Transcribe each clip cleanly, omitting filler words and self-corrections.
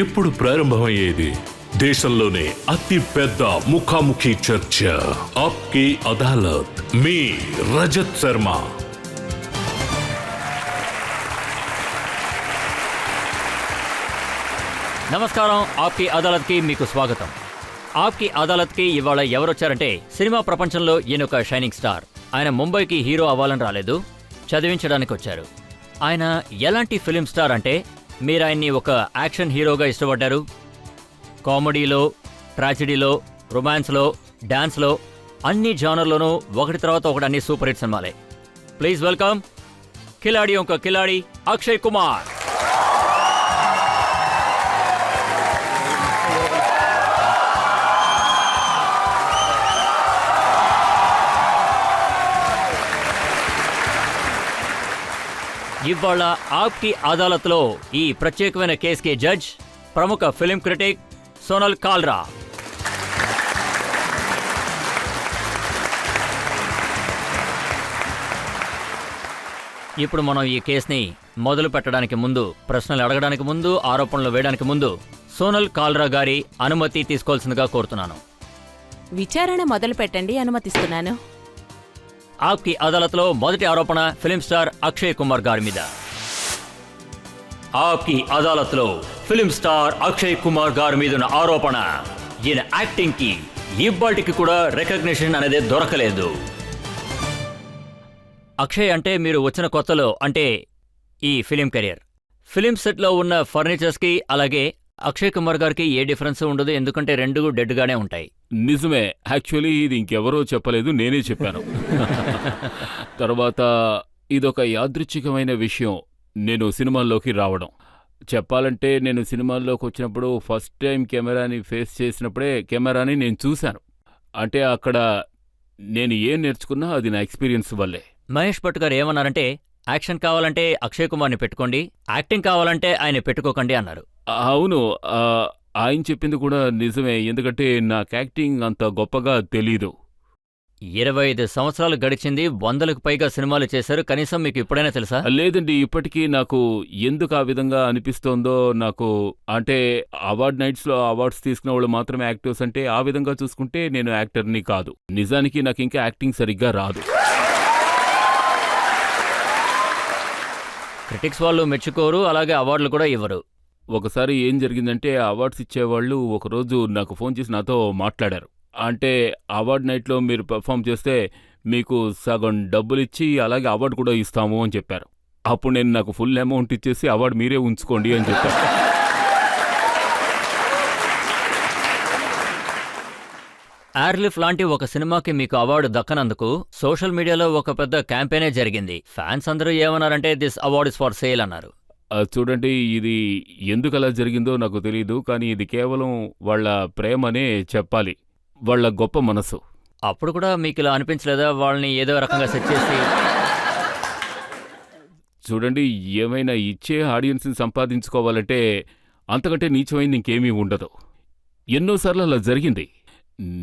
ఇప్పుడు ప్రారంభమయ్యేది దేశంలోనే అతి పెద్ద ముఖాముఖి చర్చ, ఆప్కి అదాలత్. మీ రజత్ శర్మ. నమస్కారం. ఆప్కి అదాలత్కి మీకు స్వాగతం. ఆప్కి అదాలత్కి ఇవాళ ఎవరొచ్చారంటే సినిమా ప్రపంచంలో ఈయనొక షైనింగ్ స్టార్. ఆయన ముంబైకి హీరో అవ్వాలని రాలేదు, చదివించడానికి వచ్చారు. ఆయన ఎలాంటి ఫిలిం స్టార్ అంటే మీరాయన్ని ఒక యాక్షన్ హీరోగా ఇష్టపడ్డారు. కామెడీలో, ట్రాజెడీలో, రొమాన్స్లో, డాన్స్లో అన్ని జానర్లోనూ ఒకటి తర్వాత ఒకటి అన్ని సూపర్ హిట్ సినిమాలే. ప్లీజ్ వెల్కమ్ కిలాడి యొక్క కిలాడి అక్షయ్ కుమార్. ఇవాళ ఆప్కి అదాలత్లో ఈ ప్రత్యేకమైన కేసుకి జడ్జ్ ప్రముఖ ఫిలిం క్రిటిక్ సోనల్ కాల్రా. ఇప్పుడు మనం ఈ కేసుని మొదలు పెట్టడానికి ముందు, ప్రశ్నలు అడగడానికి ముందు, ఆరోపణలు వేయడానికి ముందు సోనల్ కాల్రా గారి అనుమతి తీసుకోవాల్సిందిగా కోరుతున్నాను. విచారణ మొదలు పెట్టండి, అనుమతిస్తున్నాను. ఆప్కి అదాలత్లో మొదటి ఆరోపణ ఫిలిం స్టార్ అక్షయ్ కుమార్ గారి మీద. ఆప్కి అదాలత్లో ఫిలిం స్టార్ అక్షయ్ కుమార్ గారి మీద ఉన్న ఆరోపణ, ఈయన యాక్టింగ్ కి ఇవ్వాటికి కూడా రికగ్నిషన్ అనేది దొరకలేదు. అక్షయ్ అంటే మీరు వచ్చిన కొత్తలో, అంటే ఈ ఫిలిం కెరియర్, ఫిలిం సెట్లో ఉన్న ఫర్నిచర్స్ కి అలాగే అక్షయ్ కుమార్ గారికి ఏ డిఫరెన్స్ ఉండదు, ఎందుకంటే రెండు డెడ్ గానే ఉంటాయి. నిజమే. యాక్చువల్లీ ఇది ఇంకెవరో చెప్పలేదు, నేనే చెప్పాను. తర్వాత ఇదొక యాదృచ్ఛికమైన విషయం, నేను సినిమాల్లోకి రావడం. చెప్పాలంటే నేను సినిమాల్లోకి వచ్చినప్పుడు ఫస్ట్ టైం కెమెరాని ఫేస్ చేసినప్పుడే కెమెరాని నేను చూశాను. అంటే అక్కడ నేను ఏం నేర్చుకున్నా అది నా ఎక్స్పీరియన్స్ వల్లే. మహేష్ భట్ గారు ఏమన్నారంటే, యాక్షన్ కావాలంటే అక్షయ్ కుమార్ని పెట్టుకోండి, యాక్టింగ్ కావాలంటే ఆయన పెట్టుకోకండి అన్నారు. అవును, ఆయన చెప్పింది కూడా నిజమే. ఎందుకంటే నాకు యాక్టింగ్ అంత గొప్పగా తెలీదు. 25 సంవత్సరాలు గడిచింది, 100కు పైగా సినిమాలు చేశారు. కనీసం మీకు ఇప్పుడైనా తెలుసా? లేదండి, ఇప్పటికీ నాకు ఎందుకు ఆ విధంగా అనిపిస్తోందో నాకు. అంటే అవార్డ్ నైట్స్లో అవార్డ్స్ తీసుకున్న వాళ్ళు మాత్రమే యాక్టర్స్ అంటే, ఆ విధంగా చూసుకుంటే నేను యాక్టర్ని కాదు. నిజానికి నాకు ఇంకా యాక్టింగ్ సరిగ్గా రాదు. క్రిటిక్స్ వాళ్ళు మెచ్చుకోరు, అలాగే అవార్డులు కూడా ఇవ్వరు. ఒకసారి ఏం జరిగిందంటే, అవార్డ్స్ ఇచ్చేవాళ్ళు ఒకరోజు నాకు ఫోన్ చేసి నాతో మాట్లాడారు. అంటే అవార్డ్ నైట్లో మీరు పెర్ఫామ్ చేస్తే మీకు సగం డబ్బులిచ్చి అలాగే అవార్డు కూడా ఇస్తాము అని చెప్పారు. అప్పుడు నేను నాకు ఫుల్ అమౌంట్ ఇచ్చేసి అవార్డు మీరే ఉంచుకోండి అని చెప్పాను. ఎయిర్లిఫ్ట్ లాంటి ఒక సినిమాకి మీకు అవార్డు దక్కనందుకు సోషల్ మీడియాలో ఒక పెద్ద క్యాంపెయినే జరిగింది. ఫ్యాన్స్ అందరూ ఏమన్నారంటే, this award is for sale అన్నారు. చూడండి, ఇది ఎందుకు అలా జరిగిందో నాకు తెలీదు, కానీ ఇది కేవలం వాళ్ళ ప్రేమనే చెప్పాలి, వాళ్ళ గొప్ప మనసు. అప్పుడు కూడా మీకు ఇలా అనిపించలేదా, వాళ్ళని ఏదో రకంగా సెట్ చేసి? చూడండి, ఏమైనా ఇచ్చే ఆడియన్స్ని సంపాదించుకోవాలంటే అంతకంటే నీచమైంది ఇంకేమీ ఉండదు. ఎన్నోసార్లు అలా జరిగింది,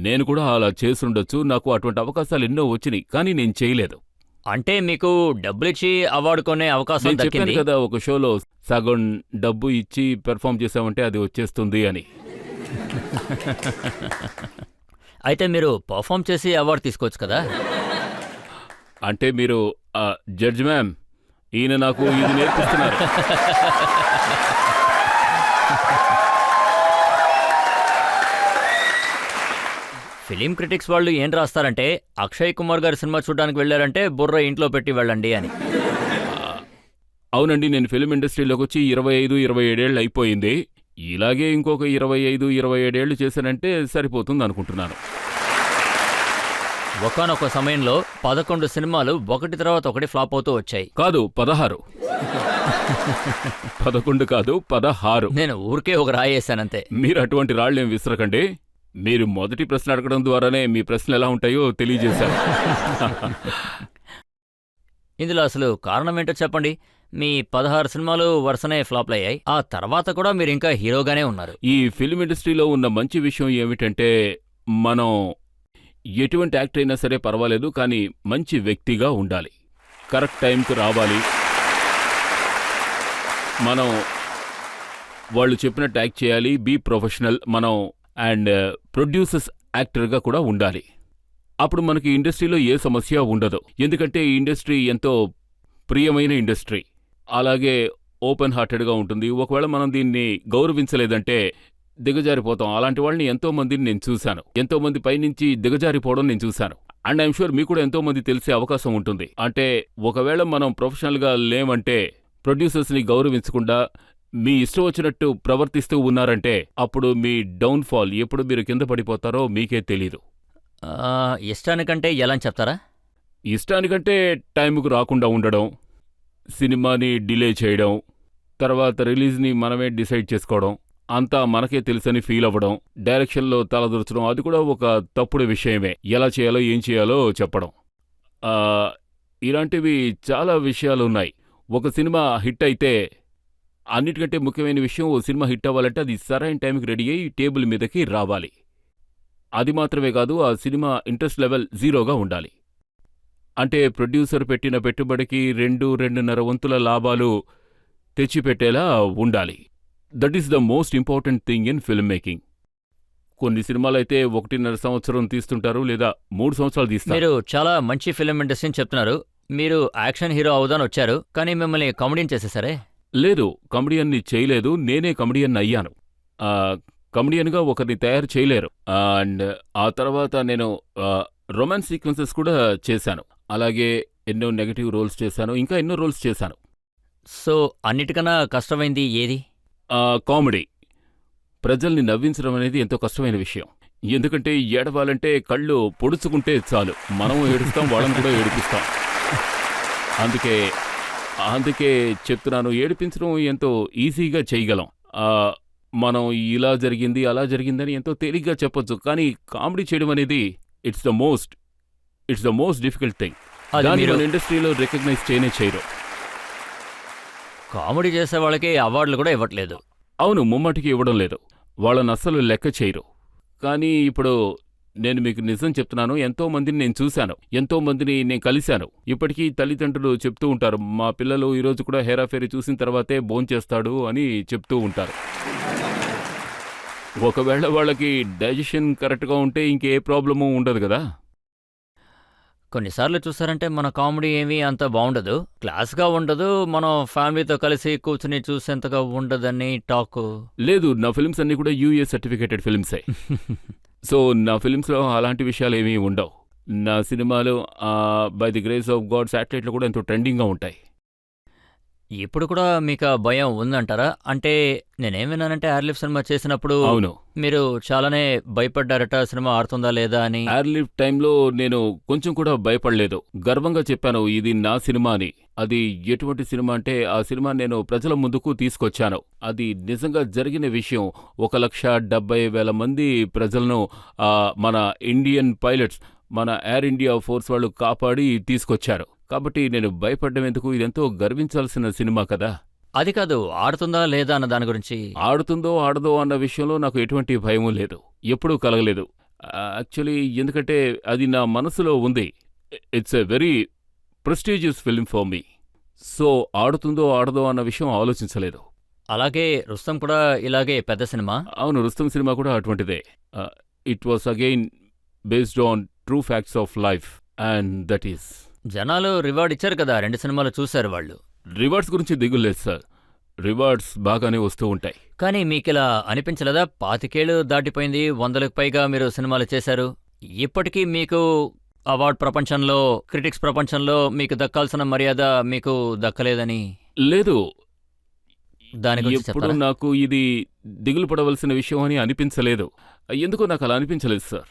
నేను కూడా అలా చేసుండొచ్చు. నాకు అటువంటి అవకాశాలు ఎన్నో వచ్చినాయి, కానీ నేను చేయలేదు. అంటే మీకు డబ్బులిచ్చి అవార్డు కొనే అవకాశం నేను చెప్పాను దక్కింది కదా ఒక షోలో, సగం డబ్బు ఇచ్చి పెర్ఫామ్ చేసామంటే అది వచ్చేస్తుంది అని. అయితే మీరు పర్ఫామ్ చేసి అవార్డు తీసుకోవచ్చు కదా. అంటే మీరు జడ్జ్ మ్యామ్, ఈయన నాకు ఇది నేర్పిస్తున్నారు. ఫిలిం క్రిటిక్స్ వాళ్ళు ఏం రాస్తారంటే, అక్షయ్ కుమార్ గారి సినిమా చూడడానికి వెళ్ళారంటే బుర్ర ఇంట్లో పెట్టి వెళ్ళండి అని. అవునండి, నేను ఫిలిం ఇండస్ట్రీలోకి వచ్చి 25-27 ఏళ్ళు అయిపోయింది. ఇలాగే ఇంకొక 25-27 ఏళ్ళు చేశానంటే సరిపోతుంది అనుకుంటున్నాను. ఒకానొక సమయంలో 11 సినిమాలు ఒకటి తర్వాత ఒకటి ఫ్లాప్ అవుతూ వచ్చాయి. కాదు, 16. 11 కాదు, 16. నేను ఊరికే ఒక రాయేశానంతే. మీరు అటువంటి రాళ్ళేం విసరకండి. మీరు మొదటి ప్రశ్న అడగడం ద్వారానే మీ ప్రశ్నలు ఎలా ఉంటాయో తెలియజేశారు. ఇందులో అసలు కారణం ఏంటో చెప్పండి. మీ 16 సినిమాలు వరుసనే ఫ్లాప్లు అయ్యాయి, ఆ తర్వాత కూడా మీరు ఇంకా హీరోగానే ఉన్నారు. ఈ ఫిల్మ్ ఇండస్ట్రీలో ఉన్న మంచి విషయం ఏమిటంటే, మనం ఎటువంటి యాక్టర్ అయినా సరే పర్వాలేదు, కానీ మంచి వ్యక్తిగా ఉండాలి, కరెక్ట్ టైంకి రావాలి. మనం వాళ్ళు చెప్పినట్టు యాక్ట్ చేయాలి, బీ ప్రొఫెషనల్ మనం, అండ్ ప్రొడ్యూసర్స్ యాక్టర్గా కూడా ఉండాలి. అప్పుడు మనకి ఇండస్ట్రీలో ఏ సమస్య ఉండదు. ఎందుకంటే ఈ ఇండస్ట్రీ ఎంతో ప్రియమైన ఇండస్ట్రీ, అలాగే ఓపెన్ హార్టెడ్గా ఉంటుంది. ఒకవేళ మనం దీన్ని గౌరవించలేదంటే దిగజారిపోతాం. అలాంటి వాళ్ళని ఎంతో మందిని నేను చూశాను. ఎంతో మంది పైనుంచి దిగజారిపోవడం నేను చూశాను. అండ్ ఐఎమ్ షూర్ మీకు కూడా ఎంతో మంది తెలిసే అవకాశం ఉంటుంది. అంటే ఒకవేళ మనం ప్రొఫెషనల్గా లేమంటే, ప్రొడ్యూసర్స్ని గౌరవించకుండా మీ ఇష్టం వచ్చినట్టు ప్రవర్తిస్తూ ఉన్నారంటే, అప్పుడు మీ డౌన్ఫాల్, ఎప్పుడు మీరు కింద పడిపోతారో మీకే తెలీదు. ఇష్టానికంటే ఎలా అని చెప్తారా? ఇష్టానికంటే టైంకు రాకుండా ఉండడం, సినిమాని డిలే చేయడం, తర్వాత రిలీజ్ని మనమే డిసైడ్ చేసుకోవడం, అంతా మనకే తెలుసని ఫీల్ అవ్వడం, డైరెక్షన్లో తలదూర్చడం, అది కూడా ఒక తప్పుడు విషయమే. ఎలా చేయాలో ఏం చేయాలో చెప్పడం, ఇలాంటివి చాలా విషయాలు ఉన్నాయి. ఒక సినిమా హిట్ అయితే అన్నిటికంటే ముఖ్యమైన విషయం, ఓ సినిమా హిట్ అవ్వాలంటే అది సరైన టైంకి రెడీ అయ్యి టేబుల్ మీదకి రావాలి. అది మాత్రమే కాదు, ఆ సినిమా ఇంట్రెస్ట్ లెవెల్ 0గా ఉండాలి. అంటే ప్రొడ్యూసర్ పెట్టిన పెట్టుబడికి 2-2.5 వంతుల లాభాలు తెచ్చిపెట్టేలా ఉండాలి. That is the most important thing in film making. కొన్ని సినిమాలైతే 1.5 సంవత్సరం తీస్తుంటారు, లేదా 3 సంవత్సరాలు తీస్తారు. మీరు చాలా మంచి ఫిల్మ్ ఇండస్ట్రీని చెప్తున్నారు. మీరు యాక్షన్ హీరో అవుదాని వచ్చారు, కానీ మిమ్మల్ని కామెడీని చేసేసరే? లేదు, కమెడియన్ని చేయలేదు, నేనే కమెడియన్ అయ్యాను. కమెడియన్గా ఒకరిని తయారు చేయలేరు. అండ్ ఆ తర్వాత నేను రొమాన్స్ సీక్వెన్సెస్ కూడా చేశాను. అలాగే ఎన్నో నెగటివ్ రోల్స్ చేశాను, ఇంకా ఎన్నో రోల్స్ చేశాను. సో అన్నిటికన్నా కష్టమైంది ఏది? కామెడీ. ప్రజల్ని నవ్వించడం అనేది ఎంతో కష్టమైన విషయం. ఎందుకంటే ఏడవాలంటే కళ్ళు పొడుచుకుంటే చాలు, మనం ఏడుస్తాం, వాళ్ళని కూడా ఏడిపిస్తాం. అందుకే చెప్తున్నాను, ఏడిపించడం ఎంతో ఈజీగా చేయగలం. మనం ఇలా జరిగింది అలా జరిగిందని ఎంతో తేలిగ్గా చెప్పొచ్చు, కానీ కామెడీ చేయడం అనేది it's the most difficult thing. దాన్ని మన ఇండస్ట్రీలో రికగ్నైజ్ చేయరు. కామెడీ చేసే వాళ్ళకి అవార్డులు కూడా ఇవ్వట్లేదు. అవును, ముమ్మాటికి ఇవ్వడం లేదు. వాళ్ళని అస్సలు లెక్క చేయరు. కానీ ఇప్పుడు నేను మీకు నిజం చెప్తున్నాను, ఎంతో మందిని నేను చూశాను, ఎంతో మందిని నేను కలిశాను. ఇప్పటికీ తల్లిదండ్రులు చెప్తూ ఉంటారు, మా పిల్లలు ఈరోజు కూడా హేరాఫేరీ చూసిన తర్వాతే భోంచేస్తాడు అని చెప్తూ ఉంటారు. ఒకవేళ వాళ్ళకి డైజెషన్ కరెక్ట్గా ఉంటే ఇంకే ప్రాబ్లము ఉండదు కదా. కొన్నిసార్లు చూసారంటే మన కామెడీ ఏమీ అంత బాగుండదు, క్లాస్గా ఉండదు, మనం ఫ్యామిలీతో కలిసి కూర్చుని చూసేంతగా ఉండదని టాక్. లేదు, నా ఫిల్మ్స్ అన్నీ కూడా యూఏ సర్టిఫికేటెడ్ ఫిల్మ్సే. సో నా ఫిల్మ్స్లో అలాంటి విషయాలు ఏమీ ఉండవు. నా సినిమాలు by the grace of God శాటిలైట్లో కూడా ఎంతో ట్రెండింగ్గా ఉంటాయి. ఇప్పుడు కూడా మీకు ఆ భయం ఉందంటారా? అంటే నేనేం విన్నానంటే ఎయిర్లిఫ్ట్ సినిమా చేసినప్పుడు అవును, మీరు చాలానే భయపడ్డారట, సినిమా ఆడుతుందా లేదా అని. ఎయిర్లిఫ్ట్ టైంలో నేను కొంచెం కూడా భయపడలేదు. గర్వంగా చెప్పాను, ఇది నా సినిమా అని. అది ఎటువంటి సినిమా అంటే, ఆ సినిమా నేను ప్రజల ముందుకు తీసుకొచ్చాను. అది నిజంగా జరిగిన విషయం. 1,70,000 మంది ప్రజలను మన ఇండియన్ పైలట్స్, మన ఎయిర్ ఇండియా ఫోర్స్ వాళ్ళు కాపాడి తీసుకొచ్చారు. కాబట్టి నేను భయపడ్డం ఎందుకు? ఇదెంతో గర్వించాల్సిన సినిమా కదా. అది కాదు, ఆడుతుందా లేదా అన్న దాని గురించి. ఆడుతుందో ఆడదో అన్న విషయంలో నాకు ఎటువంటి భయమూ లేదు, ఎప్పుడూ కలగలేదు. యాక్చువల్లీ ఎందుకంటే అది నా మనసులో ఉంది. It's a very prestigious film for me. So ఆడుతుందో ఆడదో అన్న విషయం ఆలోచించలేదు. అలాగే రుస్తం కూడా ఇలాగే పెద్ద సినిమా. అవును, రుస్తం సినిమా కూడా అటువంటిదే. It was again based on true facts of life, and that is. జనాలు రివార్డ్ ఇచ్చారు కదా, 2 సినిమాలు చూశారు వాళ్ళు. రివార్డ్స్ గురించి దిగులేదు సార్, రివార్డ్స్ బాగానే వస్తూ ఉంటాయి. కానీ మీకిలా అనిపించలేదా? 25 ఏళ్ళు దాటిపోయింది, 100లకు పైగా మీరు సినిమాలు చేశారు, ఇప్పటికీ మీకు అవార్డ్ ప్రపంచంలో, క్రిటిక్స్ ప్రపంచంలో మీకు దక్కాల్సిన మర్యాద మీకు దక్కలేదని? లేదు, దాని గురించి ఎప్పుడు చెప్తారా? నాకు ఇది దిగులు పడవలసిన విషయం అని అనిపించలేదు. ఎందుకో నాకు అలా అనిపించలేదు సార్.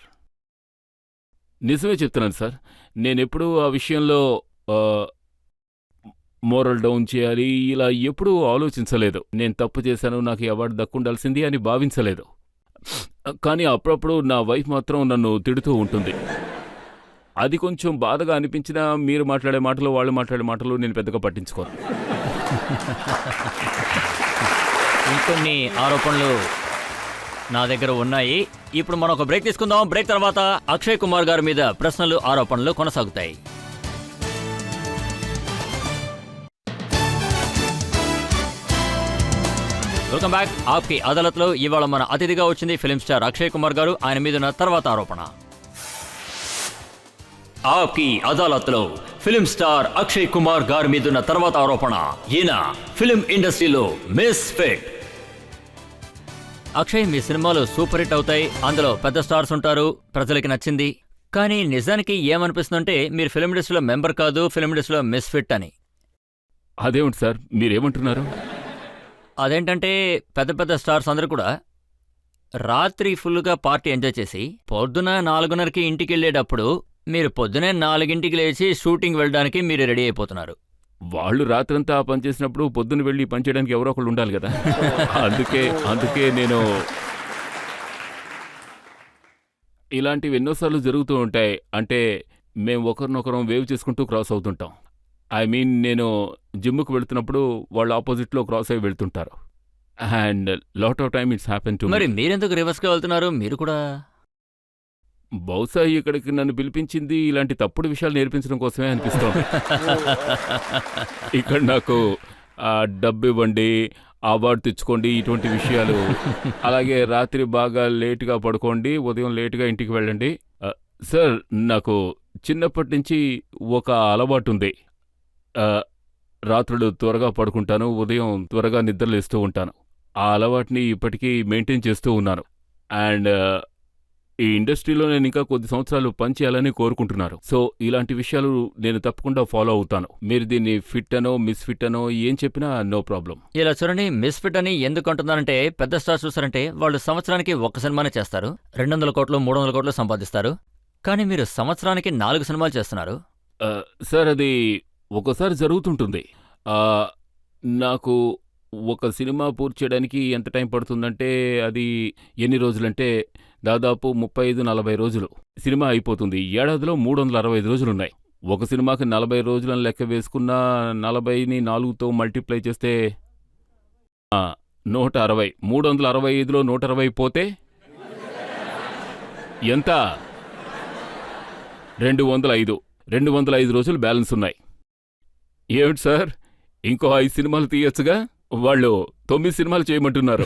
నిజమే చెప్తున్నాను సార్, నేనెప్పుడూ ఆ విషయంలో మోరల్ డౌన్ చేయాలి ఇలా ఎప్పుడూ ఆలోచించలేదు. నేను తప్పు చేశాను, నాకు ఈ అవార్డు దక్కుండాల్సింది అని భావించలేదు. కానీ అప్పుడప్పుడు నా వైఫ్ మాత్రం నన్ను తిడుతూ ఉంటుంది. అది కొంచెం బాధగా అనిపించినా మీరు మాట్లాడే మాటలు, వాళ్ళు మాట్లాడే మాటలు నేను పెద్దగా పట్టించుకోను. ఇంకొన్ని ఆరోపణలు నా దగ్గర ఉన్నాయి. ఇప్పుడు మనం ఒక బ్రేక్ తీసుకుందాం. బ్రేక్ తర్వాత అక్షయ్ కుమార్ గారి మీద ప్రశ్నలు, ఆరోపణలు కొనసాగుతాయి. Welcome back. ఆప్కి అదాలత్లో ఇవాళ మన అతిథిగా వచ్చింది ఫిలిం స్టార్ అక్షయ్ కుమార్ గారు. ఆయన మీదున్న తర్వాత ఆరోపణ. ఆప్కి అదాలత్లో ఫిలిం స్టార్ అక్షయ్ కుమార్ గారి మీదున్న తర్వాత ఆరోపణ. ఈయన ఫిలిం ఇండస్ట్రీలో మిస్ ఫిట్. అక్షయ్, మీ సినిమాలు సూపర్ హిట్ అవుతాయి, అందులో పెద్ద స్టార్స్ ఉంటారు, ప్రజలకి నచ్చింది. కానీ నిజానికి ఏమనిపిస్తుందంటే మీరు ఫిలిం ఇండస్ట్రీలో మెంబర్ కాదు, ఫిలిం ఇండస్ట్రీలో మిస్ ఫిట్ అని. అదేమిటి సార్ మీరేమంటున్నారు? అదేంటంటే పెద్ద పెద్ద స్టార్స్ అందరూ కూడా రాత్రి ఫుల్గా పార్టీ ఎంజాయ్ చేసి పొద్దున 4:30కి ఇంటికి వెళ్ళేటప్పుడు మీరు పొద్దునే 4ంటికి లేచి షూటింగ్ వెళ్ళడానికి మీరు రెడీ అయిపోతున్నారు. వాళ్ళు రాత్రంతా పనిచేసినప్పుడు పొద్దున్న వెళ్ళి పనిచేయడానికి ఎవరో ఒకళ్ళు ఉండాలి కదా. అందుకే నేను ఇలాంటివి ఎన్నోసార్లు జరుగుతూ ఉంటాయి. అంటే మేము ఒకరినొకరం వేవ్ చేసుకుంటూ క్రాస్ అవుతుంటాం. నేను జిమ్కి వెళ్తున్నప్పుడు వాళ్ళు ఆపోజిట్లో క్రాస్ అయ్యి వెళ్తుంటారు. And lot of time it's happen to. మరి మీరెందుకు రివర్స్గా వెళ్తున్నారు? మీరు కూడా బహుశా ఇక్కడికి నన్ను పిలిపించింది ఇలాంటి తప్పుడు విషయాలు నేర్పించడం కోసమే అనిపిస్తోంది. ఇక్కడ నాకు డబ్బు ఇవ్వండి, అవార్డు తెచ్చుకోండి, ఇటువంటి విషయాలు. అలాగే రాత్రి బాగా లేటుగా పడుకోండి, ఉదయం లేటుగా ఇంటికి వెళ్ళండి. సార్, నాకు చిన్నప్పటి నుంచి ఒక అలవాటు ఉంది. రాత్రులు త్వరగా పడుకుంటాను, ఉదయం త్వరగా నిద్రలేస్తూ ఉంటాను. ఆ అలవాటుని ఇప్పటికీ మెయింటైన్ చేస్తూ ఉన్నాను. అండ్ ఈ ఇండస్ట్రీలో నేను ఇంకా కొద్ది సంవత్సరాలు పనిచేయాలని కోరుకుంటున్నారు. సో ఇలాంటి విషయాలు నేను తప్పకుండా ఫాలో అవుతాను. మీరు దీన్ని ఫిట్ అనో మిస్ ఫిట్ అనో ఏం చెప్పినా నో ప్రాబ్లం. ఇలా చూడండి, మిస్ ఫిట్ అని ఎందుకు అంటున్నారంటే పెద్ద స్టార్స్ చూసారంటే వాళ్ళు సంవత్సరానికి ఒక్క సినిమానే చేస్తారు, 200 కోట్లు 300 కోట్లు సంపాదిస్తారు. కానీ మీరు సంవత్సరానికి 4 సినిమాలు చేస్తున్నారు. సార్, అది ఒక్కోసారి జరుగుతుంటుంది. నాకు ఒక సినిమా పూర్తి చేయడానికి ఎంత టైం పడుతుందంటే అది ఎన్ని రోజులంటే దాదాపు 35-40 రోజులు సినిమా అయిపోతుంది. ఏడాదిలో 365 రోజులున్నాయి. ఒక సినిమాకి 40 రోజులను లెక్క వేసుకున్న 40ని 4తో మల్టిప్లై చేస్తే 160. 365లో 160 పోతే ఎంత? 205. 205 రోజులు బ్యాలెన్స్ ఉన్నాయి. ఏమిటి సార్, ఇంకో 5 సినిమాలు తీయొచ్చుగా? వాళ్ళు 9 సినిమాలు చేయమంటున్నారు.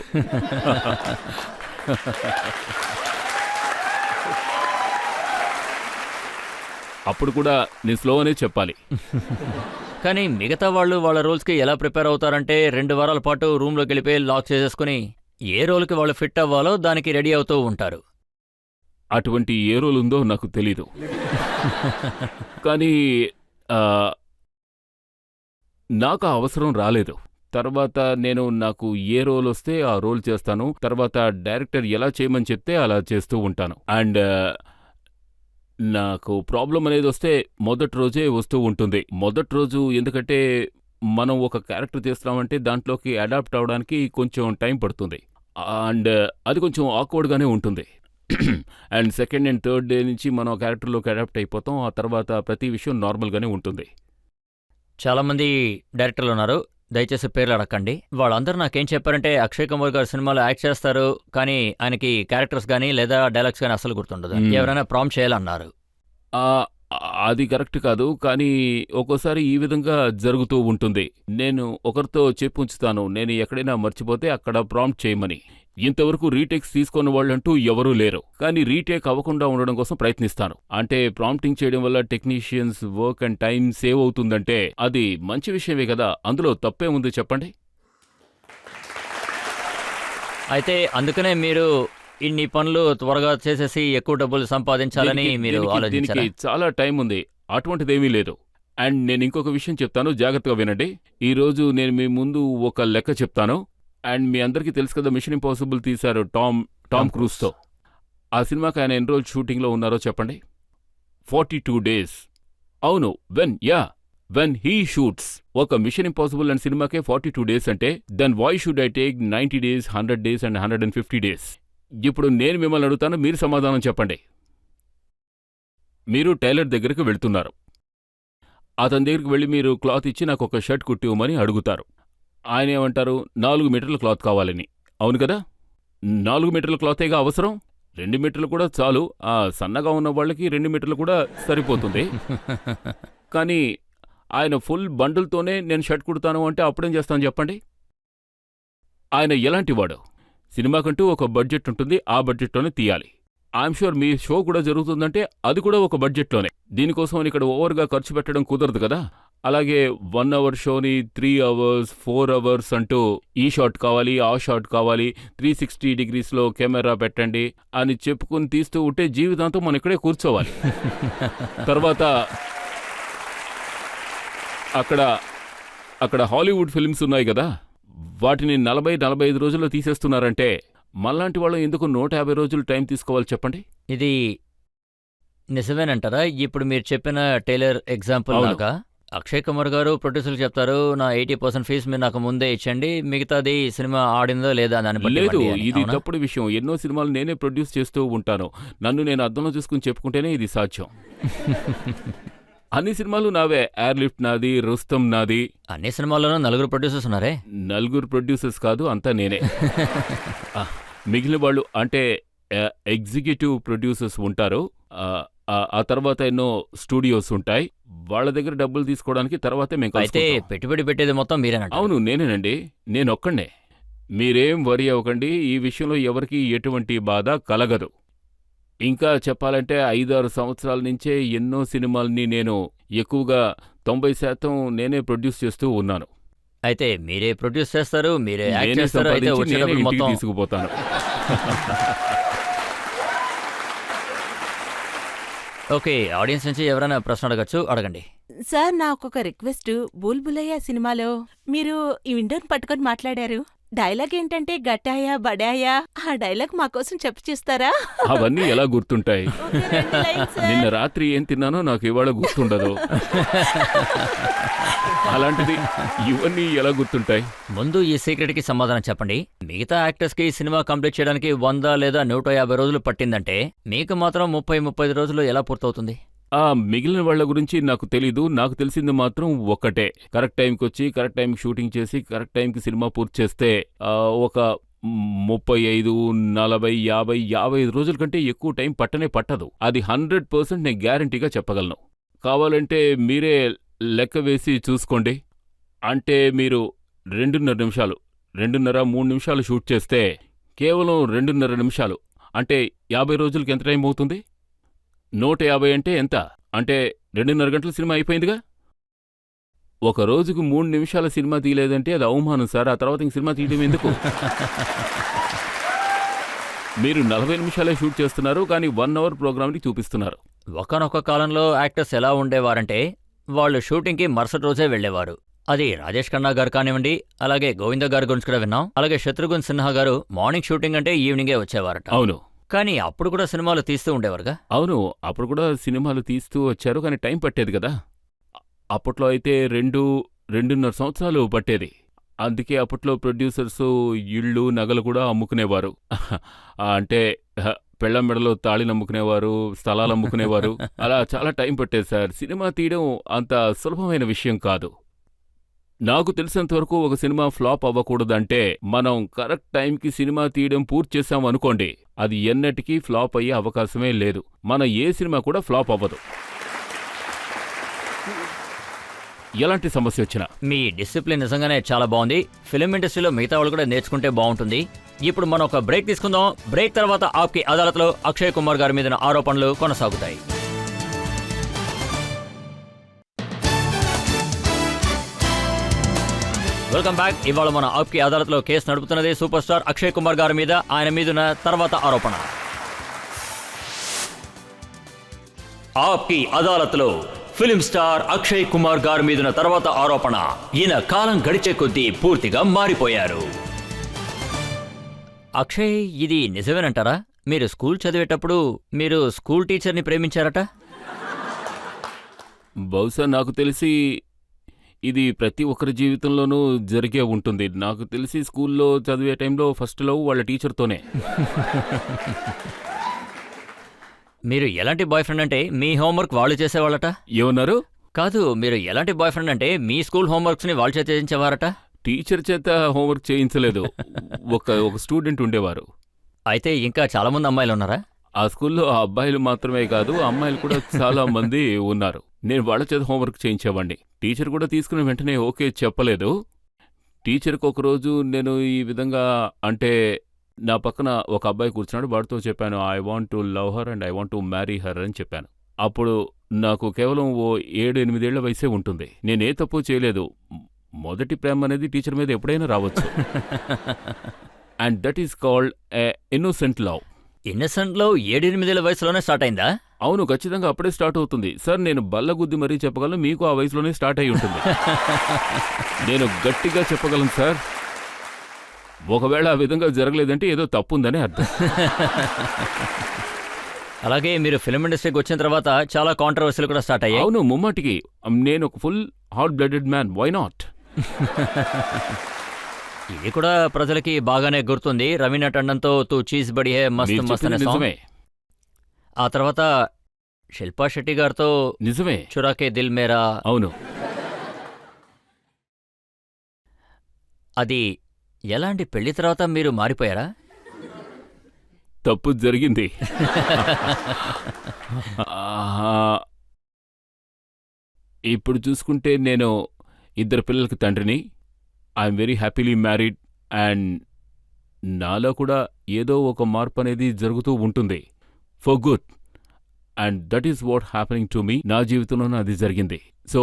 అప్పుడు కూడా నేను స్లో అనే చెప్పాలి. కానీ మిగతా వాళ్ళు వాళ్ళ రోల్స్కి ఎలా ప్రిపేర్ అవుతారంటే 2 వారాల పాటు రూమ్లోకి వెళ్ళిపోయి లాక్ చేసేసుకుని ఏ రోల్కి వాళ్ళు ఫిట్ అవ్వాలో దానికి రెడీ అవుతూ ఉంటారు. అటువంటి ఏ రోల్ ఉందో నాకు తెలీదు. కానీ నాకు ఆ అవసరం రాలేదు. తర్వాత నాకు ఏ రోల్ వస్తే ఆ రోల్ చేస్తాను. తర్వాత డైరెక్టర్ ఎలా చేయమని చెప్తే అలా చేస్తూ ఉంటాను. అండ్ నాకు ప్రాబ్లం అనేది వస్తే మొదటి రోజే వస్తూ ఉంటుంది. మొదటి రోజు ఎందుకంటే మనం ఒక క్యారెక్టర్ చేస్తున్నామంటే దాంట్లోకి అడాప్ట్ అవడానికి కొంచెం టైం పడుతుంది. అండ్ అది కొంచెం ఆక్వర్డ్గానే ఉంటుంది. And second and third day నుంచి మనం ఆ క్యారెక్టర్లోకి అడాప్ట్ అయిపోతాం. ఆ తర్వాత ప్రతి విషయం నార్మల్గానే ఉంటుంది. చాలామంది డైరెక్టర్లు ఉన్నారు, దయచేసి పేర్లు అడగండి. వాళ్ళందరూ నాకేం చెప్పారంటే అక్షయ్ కుమార్ గారు సినిమాలో యాక్ట్ చేస్తారు, కానీ ఆయనకి క్యారెక్టర్స్ కానీ లేదా డైలాగ్స్ కానీ అసలు గుర్తుండదు. ఎవరైనా ప్రాంప్ట్ చేయాలన్నారు. అది కరెక్ట్ కాదు, కానీ ఒక్కోసారి ఈ విధంగా జరుగుతూ ఉంటుంది. నేను ఒకరితో చెప్పి ఉంచుతాను, నేను ఎక్కడైనా మర్చిపోతే అక్కడ ప్రాంప్ట్ చేయమని. ఇంతవరకు రీటేక్స్ తీసుకున్న వాళ్ళంటూ ఎవరూ లేరు. కానీ రీటేక్ అవ్వకుండా ఉండడం కోసం ప్రయత్నిస్తాను. అంటే ప్రాంప్టింగ్ చేయడం వల్ల technicians work and time save అవుతుందంటే అది మంచి విషయమే కదా. అందులో తప్పే ఉంది చెప్పండి. అయితే అందుకనే మీరు ఇన్ని పనులు త్వరగా చేసేసి ఎక్కువ డబ్బులు సంపాదించాలని మీరు ఆలోచించారా? దీనికి చాలా టైం ఉంది, అటువంటిదేమీ లేదు. అండ్ నేను ఇంకొక విషయం చెప్తాను, జాగ్రత్తగా వినండి. ఈరోజు నేను మీ ముందు ఒక లెక్క చెప్తాను. అండ్ మీ అందరికీ తెలుసు కదా, మిషన్ ఇంపాసిబుల్ తీశారు టామ్ క్రూజ్తో. ఆ సినిమాకి ఆయన ఎన్ని రోజులు షూటింగ్లో ఉన్నారో చెప్పండి? 42 days. అవును, వెన్ హీ షూట్స్. ఒక మిషన్ ఇంపాసిబుల్ అండ్ సినిమాకే 42 days అంటే then why should I take 90 days, 100 days and 150 days? ఇప్పుడు నేను మిమ్మల్ని అడుగుతాను, మీరు సమాధానం చెప్పండి. మీరు టైలర్ దగ్గరికి వెళ్తున్నారు. అతని దగ్గరికి వెళ్ళి మీరు క్లాత్ ఇచ్చి నాకు ఒక షర్ట్ కుట్టివ్వమని అడుగుతారు. ఆయన ఏమంటారు? 4 మీటర్ల క్లాత్ కావాలని. అవును కదా, 4 మీటర్ల క్లాతేగా అవసరం. 2 మీటర్లు కూడా చాలు. సన్నగా ఉన్న వాళ్ళకి 2 మీటర్లు కూడా సరిపోతుంది. కానీ ఆయన ఫుల్ బండుల్తోనే నేను షర్ట్ కుడతాను అంటే అప్పుడేం చేస్తాను చెప్పండి? ఆయన ఎలాంటివాడు? సినిమాకంటూ ఒక బడ్జెట్ ఉంటుంది, ఆ బడ్జెట్లోనే తీయాలి. ఐఎమ్ షూర్ మీ షో కూడా జరుగుతుందంటే అది కూడా ఒక బడ్జెట్లోనే. దీనికోసం అని ఇక్కడ ఓవర్గా ఖర్చు పెట్టడం కుదరదు కదా. అలాగే 1 అవర్ షోని 3 అవర్స్ 4 అవర్స్ అంటూ ఈ షాట్ కావాలి, ఆ షాట్ కావాలి, 360 డిగ్రీస్లో కెమెరా పెట్టండి అని చెప్పుకుని తీస్తూ ఉంటే జీవితాంతం మనం ఇక్కడే కూర్చోవాలి. తర్వాత అక్కడ హాలీవుడ్ ఫిల్మ్స్ ఉన్నాయి కదా, వాటిని 40-45 రోజుల్లో తీసేస్తున్నారంటే మనలాంటి వాళ్ళు ఎందుకు 150 రోజులు టైం తీసుకోవాలి చెప్పండి? ఇది నిజమేనంటారా? ఇప్పుడు మీరు చెప్పిన టైలర్ ఎగ్జాంపుల్ అవును. లాగా అక్షయ్ కుమార్ గారు ప్రొడ్యూసర్లు చెప్తారు, నా 80% ఫీజు మీరు నాకు ముందే ఇచ్చండి, మిగతాది సినిమా ఆడిందో లేదా దాన్ని బట్టి లేదు, ఇవ్వండి అని. ఇది అవునా? తప్పుడు విషయం. ఎన్నో సినిమాలు నేనే ప్రొడ్యూస్ చేస్తూ ఉంటాను. నన్ను నేను అద్దంలో చూసుకుని చెప్పుకుంటేనే ఇది సాధ్యం. అన్ని సినిమాలు నావే. ఎయిర్ లిఫ్ట్ నాది, రుస్తం నాది. అన్ని సినిమాల్లోనూ 4 ప్రొడ్యూసర్స్ ఉన్నారే. 4 ప్రొడ్యూసర్స్ కాదు, అంతా నేనే. ఆ, మిగిలిన వాళ్ళు అంటే ఎగ్జిక్యూటివ్ ప్రొడ్యూసర్స్ ఉంటారు. ఆ తర్వాత ఎన్నో స్టూడియోస్ ఉంటాయి. వాళ్ళ దగ్గర డబ్బులు తీసుకోవడానికి తర్వాతే మేము అయితే కలుసుకుంటాం. పెట్టుబడి పెట్టేది మొత్తం మీరేనంట. అవును, నేనేనండి. నేనొక్కడే. మీరేం వరి అవ్వకండి. ఈ విషయంలో ఎవరికీ ఎటువంటి బాధ కలగదు. ఇంకా చెప్పాలంటే 5-6 సంవత్సరాల నుంచే ఎన్నో సినిమాల్ని నేను ఎక్కువగా 90% నేనే ప్రొడ్యూస్ చేస్తూ ఉన్నాను. అయితే మీరే ప్రొడ్యూస్ చేస్తారు, మీరే యాక్ట్ నేనే చేస్తారు, అయితే సంపాదించి నేనే వచ్చేటప్పుడు ఇంటికి మొత్తం. తీసుకుపోతాను. ఓకే, ఆడియన్స్ నుంచి ఎవరైనా ప్రశ్న అడగచ్చు, అడగండి. సార్ నాకు ఒక రిక్వెస్ట్. బుల్బులయ్య సినిమాలో మీరు ఈ విండోని పట్టుకొని మాట్లాడారు. డైలాగ్ ఏంటంటే గట్టాయా బడాయా, ఆ డైలాగ్ మా కోసం చెప్పి చూస్తారా? అవన్నీ ఎలా గుర్తుంటాయి? Okay, 2 lines sir. నిన్న రాత్రి ఏం తిన్నానో నాకు ఇవాళ గుర్తుండదు. అలాంటిది ఇవన్నీ ఎలా గుర్తుంటాయి? ముందు ఈ సీక్రెట్కి సమాధానం చెప్పండి. మిగతా యాక్టర్స్కి సినిమా కంప్లీట్ చేయడానికి 100 లేదా 150 రోజులు పట్టిందంటే మీకు మాత్రం 30-35 రోజులు ఎలా పూర్తవుతుంది? ఆ మిగిలిన వాళ్ళ గురించి నాకు తెలీదు. నాకు తెలిసింది మాత్రం ఒక్కటే. కరెక్ట్ టైంకి వచ్చి కరెక్ట్ టైంకి షూటింగ్ చేసి కరెక్ట్ టైంకి సినిమా పూర్తి చేస్తే ఒక 35, 40, 50, 55 రోజుల కంటే ఎక్కువ టైం పట్టదు. అది 100% నేను గ్యారంటీగా చెప్పగలను. కావాలంటే మీరే లెక్క వేసి చూసుకోండి. అంటే మీరు 2.5 నిమిషాలు, 2.5-3 నిమిషాలు షూట్ చేస్తే కేవలం 2.5 నిమిషాలు అంటే 50 రోజులకి ఎంత టైం అవుతుంది? 150 అంటే ఎంత? అంటే 2.5 గంటల సినిమా అయిపోయిందిగా. ఒక రోజుకు 3 నిమిషాల సినిమా తీయలేదంటే అది అవమానం సార్. ఆ తర్వాత ఇంక సినిమా తీయడం ఎందుకు? మీరు 40 నిమిషాలే షూట్ చేస్తున్నారు, కానీ 1 అవర్ ప్రోగ్రామ్ని చూపిస్తున్నారు. ఒకనొక కాలంలో యాక్టర్స్ ఎలా ఉండేవారంటే వాళ్ళు షూటింగ్కి మరుసటి రోజే వెళ్లేవారు. అది రాజేష్ ఖన్నా గారు కానివ్వండి, అలాగే గోవింద గారి గురించి కూడా విన్నాం. అలాగే శత్రుఘ్న సిన్హా గారు మార్నింగ్ షూటింగ్ అంటే ఈవినింగే వచ్చేవారట. అవును కానీ అప్పుడు కూడా సినిమాలు తీస్తూ ఉండేవారుగా. అవును అప్పుడు కూడా సినిమాలు తీస్తూ వచ్చారు, కానీ టైం పట్టేది కదా. అప్పట్లో అయితే 2.5 సంవత్సరాలు పట్టేది. అందుకే అప్పట్లో ప్రొడ్యూసర్స్ ఇళ్ళు నగలు కూడా అమ్ముకునేవారు. అంటే పెళ్ళం మెడలో తాళిని అమ్ముకునేవారు, స్థలాలు అమ్ముకునేవారు. అలా చాలా టైం పట్టేది సార్. సినిమా తీయడం అంత సులభమైన విషయం కాదు. నాకు తెలిసినంతవరకు ఒక సినిమా ఫ్లాప్ అవ్వకూడదంటే మనం కరెక్ట్ టైంకి సినిమా తీయడం పూర్తి చేశాం అనుకోండి, అది ఎన్నటికీ ఫ్లాప్ అయ్యే అవకాశమే లేదు. మన ఏ సినిమా కూడా ఫ్లాప్ అవ్వదు, ఎలాంటి సమస్య వచ్చినా. మీ డిసిప్లిన్ నిజంగానే చాలా బాగుంది. ఫిలిం ఇండస్ట్రీలో మిగతా వాళ్ళు కూడా నేర్చుకుంటే బాగుంటుంది. ఇప్పుడు మనం ఒక బ్రేక్ తీసుకుందాం. బ్రేక్ తర్వాత ఆప్కి అదాలత్లో అక్షయ్ కుమార్ గారి మీద ఆరోపణలు కొనసాగుతాయి. Welcome back. ఇవాళ మన ఆప్కి అదాలత్లో కేసు నడుపుతున్నది సూపర్ స్టార్ అక్షయ్ కుమార్ గారి మీద. ఆయన మీదున్న తర్వాత ఆరోపణ. ఆప్కి అదాలత్లో ఫిలిం స్టార్ అక్షయ్ కుమార్ గారి మీదున్న తర్వాత ఆరోపణ. ఈయన కాలం గడిచే కొద్దీ పూర్తిగా మారిపోయారు. అక్షయ్, ఇది నిజమేనంటారా? మీరు స్కూల్ చదివేటప్పుడు మీరు స్కూల్ టీచర్ని ప్రేమించారట? బహుశా నాకు తెలిసి ఇది ప్రతి ఒక్కరి జీవితంలోనూ జరిగే ఉంటుంది. నాకు తెలిసి స్కూల్లో చదివే టైంలో ఫస్ట్ లవ్ వాళ్ళ టీచర్తోనే. మీరు ఎలాంటి బాయ్ ఫ్రెండ్ అంటే మీ హోంవర్క్ వాళ్ళు చేసేవాళ్ళట? ఏమన్నారు? కాదు, మీరు ఎలాంటి బాయ్ ఫ్రెండ్ అంటే మీ స్కూల్ హోంవర్క్స్ని వాళ్ళు చేయించేవారట? టీచర్ చేత హోంవర్క్ చేయించలేదు. ఒక స్టూడెంట్ ఉండేవారు. అయితే ఇంకా చాలా మంది అమ్మాయిలు ఉన్నారా? ఆ స్కూల్లో అబ్బాయిలు మాత్రమే కాదు, అమ్మాయిలు కూడా చాలా మంది ఉన్నారు. నేను వాళ్ళ చేత హోంవర్క్ చేయించేవాడిని. టీచర్ కూడా తీసుకున్న వెంటనే ఓకే చెప్పలేదు. టీచర్కి ఒకరోజు నేను ఈ విధంగా అంటే నా పక్కన ఒక అబ్బాయి కూర్చున్నాడు. వాడితో చెప్పాను, I want to love her and I want to marry her అని చెప్పాను. అప్పుడు నాకు కేవలం ఓ 7-8 ఏళ్ల వయసే ఉంటుంది. నేనే తప్పు చేయలేదు. మొదటి ప్రేమ అనేది టీచర్ మీద ఎప్పుడైనా రావచ్చు. And that is called a innocent love. Innocent లో 7-8 వయసులోనే స్టార్ట్ అయిందా? అవును, ఖచ్చితంగా అప్పుడే స్టార్ట్ అవుతుంది. సార్, నేను బల్లగుద్ది మరీ చెప్పగలను, మీకు ఆ వయసులోనే స్టార్ట్ అయి ఉంటుంది. నేను గట్టిగా చెప్పగలను సార్. ఒకవేళ ఆ విధంగా జరగలేదంటే ఏదో తప్పుందని అర్థం. అలాగే మీరు ఫిల్మ్ ఇండస్ట్రీకి వచ్చిన తర్వాత చాలా కాంట్రవర్సీలు కూడా స్టార్ట్ అయ్యాయి. అవును, ముమ్మాటికి. నేను ఒక full hot blooded man, why not? ఇది కూడా ప్రజలకి బాగానే గుర్తుంది. రవీనా టండన్తో తూ చీజ్ బడి హే మస్త్ మీరు మస్త్ అనే చెప్పింది సాంగ్. నిజమే. ఆ తర్వాత శిల్పా శెట్టి గారితో నిజమే. చురాకే దిల్ మేరా. అవును. అది ఎలాంటి పెళ్లి తర్వాత మీరు మారిపోయారా? తప్పు జరిగింది. ఆహా. ఇప్పుడు చూసుకుంటే నేను 2 పిల్లలకి తండ్రిని. I'm very happily married. And నాలో కూడా ఏదో ఒక మార్పు అనేది జరుగుతూ ఉంటుంది, for good. And that is what happening to me. నా జీవితంలోనే అది జరిగింది. సో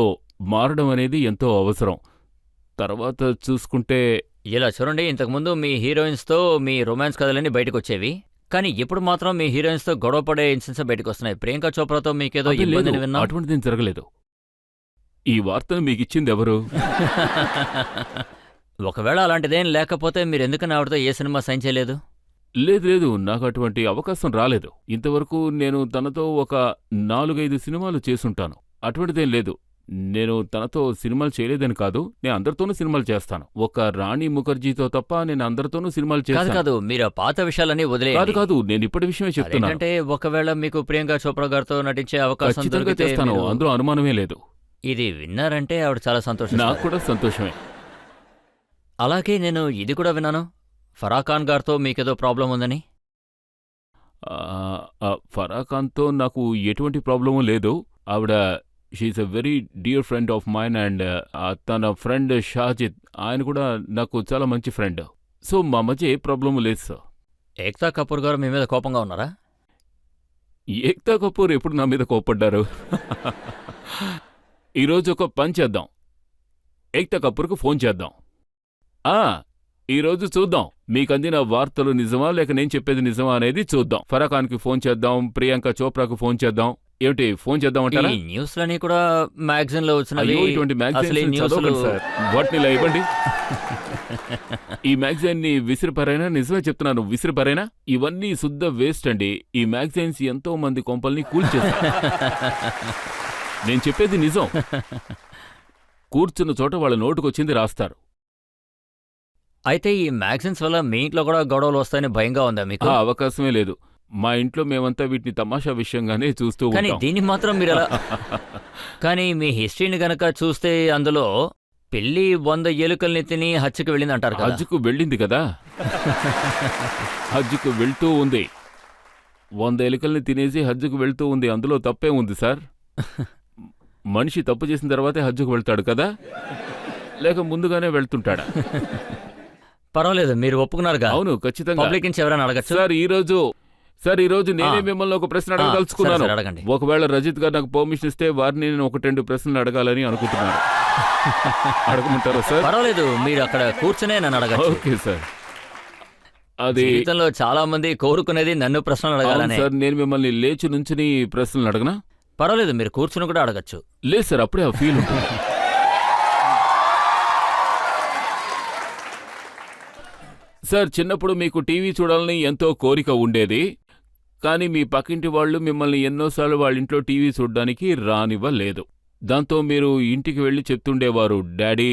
మారడం అనేది ఎంతో అవసరం. తర్వాత చూసుకుంటే ఇలా చూడండి, ఇంతకుముందు మీ హీరోయిన్స్తో మీ రొమాన్స్ కథలన్నీ బయటకు వచ్చేవి, కానీ ఇప్పుడు మాత్రం మీ హీరోయిన్స్తో గొడవ పడే ఇన్సిడెంట్స్ బయటకు వస్తున్నాయి. ప్రియాంక చోప్రాతో మీకేదో అబ్బే, లేదు, ఇబ్బందిని విన్నా. అటువంటిదేం జరగలేదు. ఈ వార్తను మీకిచ్చింది ఎవరు? ఒకవేళ అలాంటిదేం లేకపోతే మీరు ఎందుకని ఆవిడతో ఏ సినిమా సైన్ చేయలేదు? లేదు లేదు, నాకు అటువంటి అవకాశం రాలేదు. ఇంతవరకు నేను తనతో ఒక 4-5 సినిమాలు చేసుంటాను. అటువంటిదేం లేదు. నేను తనతో సినిమాలు చేయలేదని కాదు, నేను అందరితోనూ సినిమాలు చేస్తాను. ఒక రాణి ముఖర్జీతో తప్ప నేను అందరితోనూ సినిమాలు కాదు చేస్తాను. కాదు, మీరు ఆ పాత విషయాలన్నీ కాదు వదిలేయండి. కాదు, నేను ఇప్పటి విషయమే చెప్తున్నాను. అదేంటంటే ఒకవేళ మీకు ప్రియాంక చోప్రా గారితో నటించే అవకాశం ఖచ్చితంగా దొరికితే చేస్తాను, మీరు అందులో అనుమానమే లేదు. ఇది విన్నారంటే ఆవిడ చాలా నాకు సంతోషిస్తారు. కూడా సంతోషమే. అలాగే నేను ఇది కూడా విన్నాను, ఫరాఖాన్ గారితో మీకేదో ప్రాబ్లం ఉందని. ఫరాఖాన్తో నాకు ఎటువంటి ప్రాబ్లము లేదు. ఆవిడ she is a very dear friend of mine. And తన ఫ్రెండ్ షాజిద్, ఆయన కూడా నాకు చాలా మంచి ఫ్రెండ్. సో మా మధ్య ఏ ప్రాబ్లము లేదు సార్. ఏక్తా కపూర్ గారు మీ మీద కోపంగా ఉన్నారా? ఏక్తా కపూర్ ఎప్పుడు నా మీద కోప్పడ్డారు? ఈరోజు ఒక పని చేద్దాం, ఏక్తా కపూర్కు ఫోన్ చేద్దాం. ఈరోజు చూద్దాం మీకు అందిన వార్తలు నిజమా లేక నేను చెప్పేది నిజమా అనేది చూద్దాం. ఫరాఖాన్కి ఫోన్ చేద్దాం, ప్రియాంక చోప్రాకు ఫోన్ చేద్దాం. ఏమిటి, ఫోన్ చేద్దాం అంటారా? ఈ న్యూస్లని కూడా మ్యాగజైన్ లో వచ్చినవి. అయ్యో, ఇటువంటి అసలు ఈ మ్యాగజైన్స్ న్యూస్లు చదవకండి సార్. వాటిని ఇలా ఇవ్వండి. ఈ మ్యాగజైన్ ని విసిరిపారైనా, నిజమే చెప్తున్నాను, విసిరిపారైనా. ఇవన్నీ శుద్ధ వేస్ట్ అండి. ఈ మ్యాగజైన్స్ ఎంతో మంది కొంపల్ని కూల్చేస్తాయి. నేను చెప్పేది నిజం. కూర్చున్న చోట వాళ్ళ నోటుకొచ్చింది రాస్తారు. అయితే ఈ మ్యాగజైన్స్ వల్ల మీ ఇంట్లో కూడా గొడవలు వస్తాయని భయంగా ఉందా మీకు? ఆ అవకాశమే లేదు. మా ఇంట్లో మేమంతా వీటిని తమాషా విషయంగానే చూస్తూ కానీ ఉంటాం. దీన్ని మాత్రం మీరు ఎలా కానీ మీ హిస్టరీని గనక చూస్తే అందులో పెళ్లి 100 ఎలుకల్ని తిని హత్యకు వెళ్ళింది అంటారు కదా. హజ్జుకు వెళ్ళింది కదా. హజ్జుకు వెళ్తూ ఉంది. 100 ఎలుకల్ని తినేసి హజ్జుకు వెళ్తూ ఉంది. అందులో తప్పే ఉంది సార్. మనిషి తప్పు చేసిన తర్వాతే హజ్జుకు వెళ్తాడు కదా, లేక ముందుగానే వెళ్తుంటాడా? పర్వాలేదు, మీరు ఒప్పుకున్నారుగా. అవును, ఖచ్చితంగా. పబ్లిక్ నుంచి ఎవరైనా అడగచ్చు. సార్, ఈ రోజు నేనే మిమ్మల్ని ఒక ప్రశ్న అడగదలుచుకున్నాను. సరే, అడగండి. ఒకవేళ రజిత్ గారు నాకు పర్మిషన్ ఇస్తే వారిని నేను 1-2 ప్రశ్నలు అడగాలని అనుకుంటున్నాను. అడగమంటారా సార్? పర్వాలేదు, మీరు అక్కడ కూర్చునే నన్ను అడగచ్చు. Okay sir. అది జీవితంలో చాలా మంది కోరుకునేది నన్ను ప్రశ్నలు అవును అడగాలనే. సార్, నేను మిమ్మల్ని లేచి నుంచుని ప్రశ్నలు అడగనా? పర్వాలేదు, మీరు కూర్చుని కూడా అడగచ్చు. లేదు సార్, అప్పుడే ఆ ఫీల్ ఉంటుంది. సార్, చిన్నప్పుడు మీకు టీవీ చూడాలని ఎంతో కోరిక ఉండేది, కానీ మీ పక్కింటి వాళ్ళు మిమ్మల్ని ఎన్నోసార్లు వాళ్ళ ఇంట్లో టీవీ చూడ్డానికి రానివ్వలేదు. దాంతో మీరు ఇంటికి వెళ్ళి చెప్తుండేవారు, డాడీ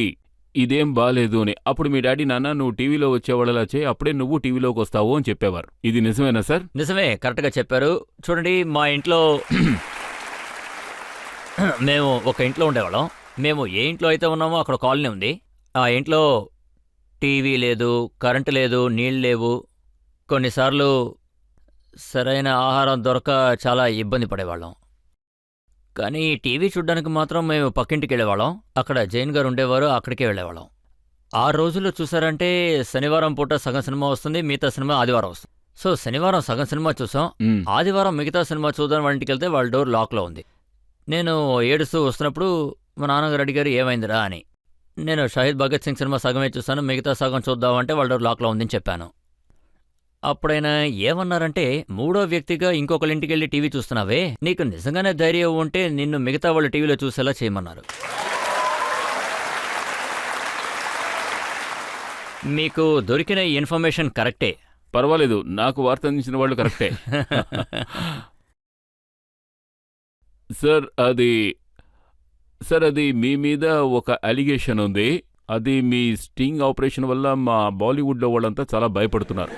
ఇదేం బాలేదు అని. అప్పుడు మీ డాడీ, నాన్న నువ్వు టీవీలో వచ్చేవాళ్ళలా చేయి, అప్పుడే నువ్వు టీవీలోకి వస్తావు అని చెప్పేవారు. ఇది నిజమేనా సార్? నిజమే, కరెక్ట్గా చెప్పారు. చూడండి, మా ఇంట్లో మేము ఒక ఇంట్లో ఉండేవాళ్ళం. మేము ఏ ఇంట్లో అయితే ఉన్నామో అక్కడ కాలనీ ఉంది. ఆ ఇంట్లో టీవీ లేదు, కరెంటు లేదు, నీళ్ళు లేవు. కొన్నిసార్లు సరైన ఆహారం దొరక చాలా ఇబ్బంది పడేవాళ్ళం. కానీ టీవీ చూడ్డానికి మాత్రం మేము పక్కింటికి వెళ్ళేవాళ్ళం. అక్కడ జైన్ గారు ఉండేవారు, అక్కడికే వెళ్ళేవాళ్ళం. ఆ రోజుల్లో చూసారంటే శనివారం పూట సగం సినిమా వస్తుంది, మిగతా సినిమా ఆదివారం వస్తుంది. సో శనివారం సగం సినిమా చూసాం, మ్, ఆదివారం మిగతా సినిమా చూద్దాం వాళ్ళ ఇంటికి వెళ్తే వాళ్ళ డోర్ లాక్లో ఉంది. నేను ఏడుస్తూ వస్తున్నప్పుడు మా నాన్నగారు అడిగారు ఏమైందిరా అని. నేను షహీద్ భగత్ సింగ్ సినిమా సగమే చూస్తాను, మిగతా సగం చూద్దామంటే వాళ్ళ డోర్ లాక్లో ఉందని చెప్పాను. అప్పుడైనా ఏమన్నారంటే, మూడో వ్యక్తిగా ఇంకొకళ్ళ ఇంటికి వెళ్ళి టీవీ చూస్తున్నావే, నీకు నిజంగానే ధైర్యం ఉంటే నిన్ను మిగతా వాళ్ళు టీవీలో చూసేలా చేయమన్నారు. మీకు దొరికిన ఈ ఇన్ఫర్మేషన్ కరెక్టే. పర్వాలేదు, నాకు వార్త అందించిన వాళ్ళు కరెక్టే. సార్ అది మీ మీద ఒక అలిగేషన్ ఉంది. అది మీ స్టింగ్ ఆపరేషన్ వల్ల మా బాలీవుడ్లో వాళ్ళంతా చాలా భయపడుతున్నారు.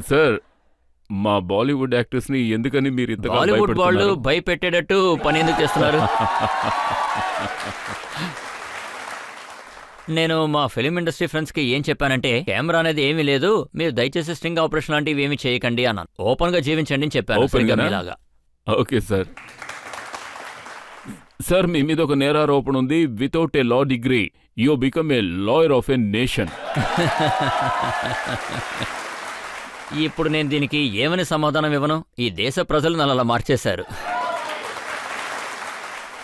సార్, మా బాలీవుడ్ యాక్టర్స్ని ఎందుకని మీరు ఇంతగా బాలీవుడ్ వాళ్ళు భయపెడుతున్నారు? భయపెట్టేటట్టు పని ఎందుకు చేస్తున్నారు? నేను మా ఫిలిం ఇండస్ట్రీ ఫ్రెండ్స్కి ఏం చెప్పానంటే, కెమెరా అనేది ఏమీ లేదు, మీరు దయచేసి స్ట్రింగ్ ఆపరేషన్ లాంటివి ఏమీ చేయకండి అన్నాను. ఓపెన్గా జీవించండి అని చెప్పాను. Open సరిగ్గా గానా? మీలాగా. Okay sir. సార్, మీ మీద ఒక నేరారోపణ ఉంది. Without a law degree you become a lawyer of a nation. ఇప్పుడు నేను దీనికి ఏమని సమాధానం ఇవ్వను? ఈ దేశ ప్రజలు నన్ను అలా మార్చేశారు.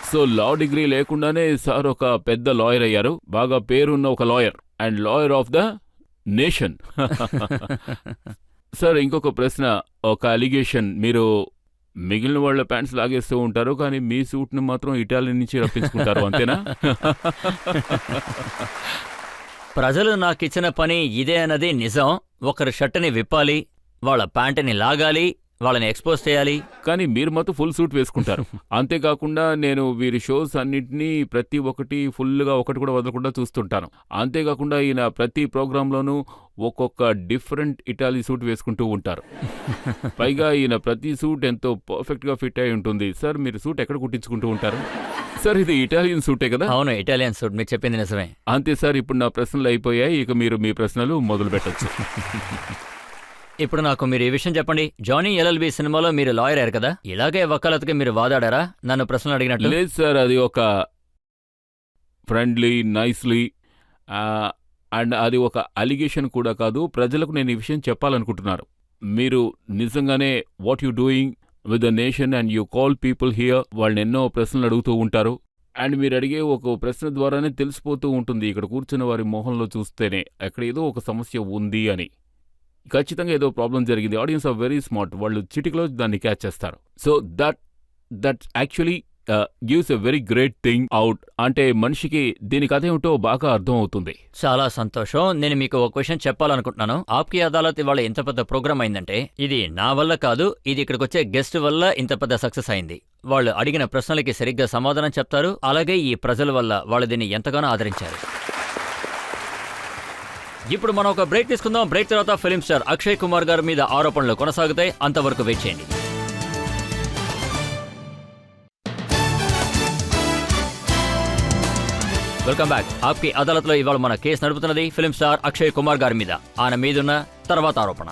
సో లా డిగ్రీ లేకుండానే సార్ ఒక పెద్ద లాయర్ అయ్యారు. బాగా పేరున్న ఒక lawyer and lawyer of the nation. Sir, ఇంకొక ప్రశ్న, ఒక అలిగేషన్. మీరు మిగిలిన వాళ్ళ ప్యాంట్స్ లాగేస్తూ ఉంటారు, కానీ మీ సూట్ను మాత్రం ఇటాలీ నుంచి రప్పించుకుంటారు, అంతేనా? ప్రజలు నాకిచ్చిన పని ఇదే అన్నది నిజం. ఒకరి షర్టుని విప్పాలి, వాళ్ళ ప్యాంటుని లాగాలి, వాళ్ళని ఎక్స్పోజ్ చేయాలి. కానీ మీరు మాత్రం ఫుల్ సూట్ వేసుకుంటారు. అంతేకాకుండా నేను వీరి షోస్ అన్నింటినీ ప్రతి ఒక్కటి ఫుల్గా ఒకటి కూడా వదలకుండా చూస్తుంటాను. అంతేకాకుండా ఈయన ప్రతి ప్రోగ్రాంలోనూ ఒక్కొక్క డిఫరెంట్ ఇటాలీ సూట్ వేసుకుంటూ ఉంటారు. పైగా ఈయన ప్రతి సూట్ ఎంతో పర్ఫెక్ట్గా ఫిట్ అయి ఉంటుంది. సార్, మీరు సూట్ ఎక్కడ కుట్టించుకుంటూ ఉంటారు? సార్, ఇది ఇటాలియన్ సూటే కదా? అవును, ఇటాలియన్ సూట్. మీరు చెప్పింది నిజమే. అంతే సార్, ఇప్పుడు నా ప్రశ్నలు అయిపోయాయి. ఇక మీరు మీ ప్రశ్నలు మొదలు పెట్టచ్చు. ఇప్పుడు నాకు మీరు ఈ విషయం చెప్పండి. జానీ ఎల్ఎల్బి సినిమాలో మీరు లాయర్ అయ్యారు కదా, ఇలాగే వకాలత్కి మీరు వాదాడారా నన్ను ప్రశ్నలు అడిగినట్టు? లేదు సార్, అది ఒక ఫ్రెండ్లీ నైస్లీ అండ్ అది ఒక అలిగేషన్ కూడా కాదు. ప్రజలకు నేను ఈ విషయం చెప్పాలనుకుంటున్నాను. మీరు నిజంగానే what you doing with the nation and you call people here. వాళ్ళని ఎన్నో ప్రశ్నలు అడుగుతూ ఉంటారు. అండ్ మీరు అడిగే ఒక ప్రశ్న ద్వారానే తెలిసిపోతూ ఉంటుంది ఇక్కడ కూర్చున్న వారి మొహంలో చూస్తేనే అక్కడ ఏదో ఒక సమస్య ఉంది అని. ఖచ్చితంగా ఏదో ప్రాబ్లం జరిగింది. Audience are very smart. వాళ్ళు చిటికలో దాన్ని క్యాచ్ చేస్తారు. So that actually gives a very great thing out. అంటే మనిషికి దీనికి అదేమిటో బాగా అర్థం అవుతుంది. చాలా సంతోషం. నేను మీకు ఒక విషయం చెప్పాలనుకుంటున్నాను. ఆప్కి అదాలత్ ఇవాళ ఇంత పెద్ద ప్రోగ్రామ్ అయిందంటే ఇది నా వల్ల కాదు, ఇది ఇక్కడికి వచ్చే గెస్ట్ వల్ల ఇంత పెద్ద సక్సెస్ అయింది. వాళ్ళు అడిగిన ప్రశ్నలకి సరిగ్గా సమాధానం చెప్తారు. అలాగే ఈ ప్రజల వల్ల వాళ్ళు దీన్ని ఎంతగానో ఆదరించారు. ఇప్పుడు మనం ఒక బ్రేక్ తీసుకుందాం. బ్రేక్ తర్వాత ఫిలిం స్టార్ అక్షయ్ కుమార్ గారి మీద ఆరోపణలు కొనసాగుతాయి. అంతవరకు వెయిట్ చేయండి. Welcome back. ఆప్కి అదాలత్లో ఇవాళ మన కేసు నడుపుతున్నది ఫిలిం స్టార్ అక్షయ్ కుమార్ గారి మీద. ఆయన మీదున్న తర్వాత ఆరోపణ.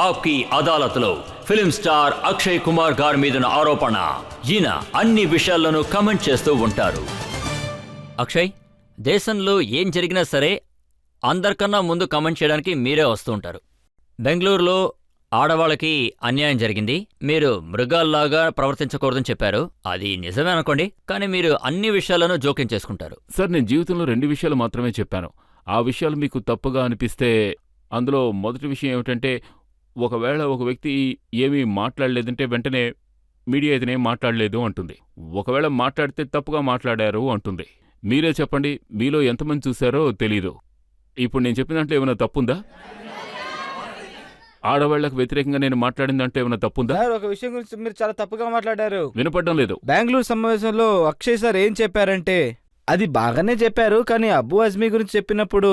ఆప్కి అదాలత్లో ఫిలిం స్టార్ అక్షయ్ కుమార్ గారి మీదున్న ఆరోపణ. ఈయన అన్ని విషయాల్లోనూ కమెంట్ చేస్తూ ఉంటారు. అక్షయ్, దేశంలో ఏం జరిగినా సరే అందరికన్నా ముందు కమెంట్ చేయడానికి మీరే వస్తూ ఉంటారు. బెంగళూరులో ఆడవాళ్ళకి అన్యాయం జరిగింది, మీరు మృగాల్లాగా ప్రవర్తించకూడదని చెప్పారు. అది నిజమే అనుకోండి, కానీ మీరు అన్ని విషయాలను జోక్యం చేసుకుంటారు. సార్, నేను జీవితంలో 2 విషయాలు మాత్రమే చెప్పాను. ఆ విషయాలు మీకు తప్పుగా అనిపిస్తే అందులో మొదటి విషయం ఏమిటంటే, ఒకవేళ ఒక వ్యక్తి ఏమీ మాట్లాడలేదంటే వెంటనే మీడియా ఇతనేం మాట్లాడలేదు అంటుంది. ఒకవేళ మాట్లాడితే తప్పుగా మాట్లాడారు అంటుంది. మీరే చెప్పండి, మీలో ఎంతమంది చూశారో తెలీదు. ఇప్పుడు నేను చెప్పిన దాంట్లో ఏమైనా తప్పుందా? ఆడవాళ్లకు వ్యతిరేకంగా నేను మాట్లాడిన దాంట్లో ఏమైనా తప్పుందా? సార్, ఒక విషయం గురించి మీరు చాలా తప్పుగా మాట్లాడారు. వినపడడం లేదు. బెంగళూరు సమావేశంలో అక్షయ్ సార్ ఏం చెప్పారంటే, అది బాగానే చెప్పారు, కానీ అబ్బు అజ్మీ గురించి చెప్పినప్పుడు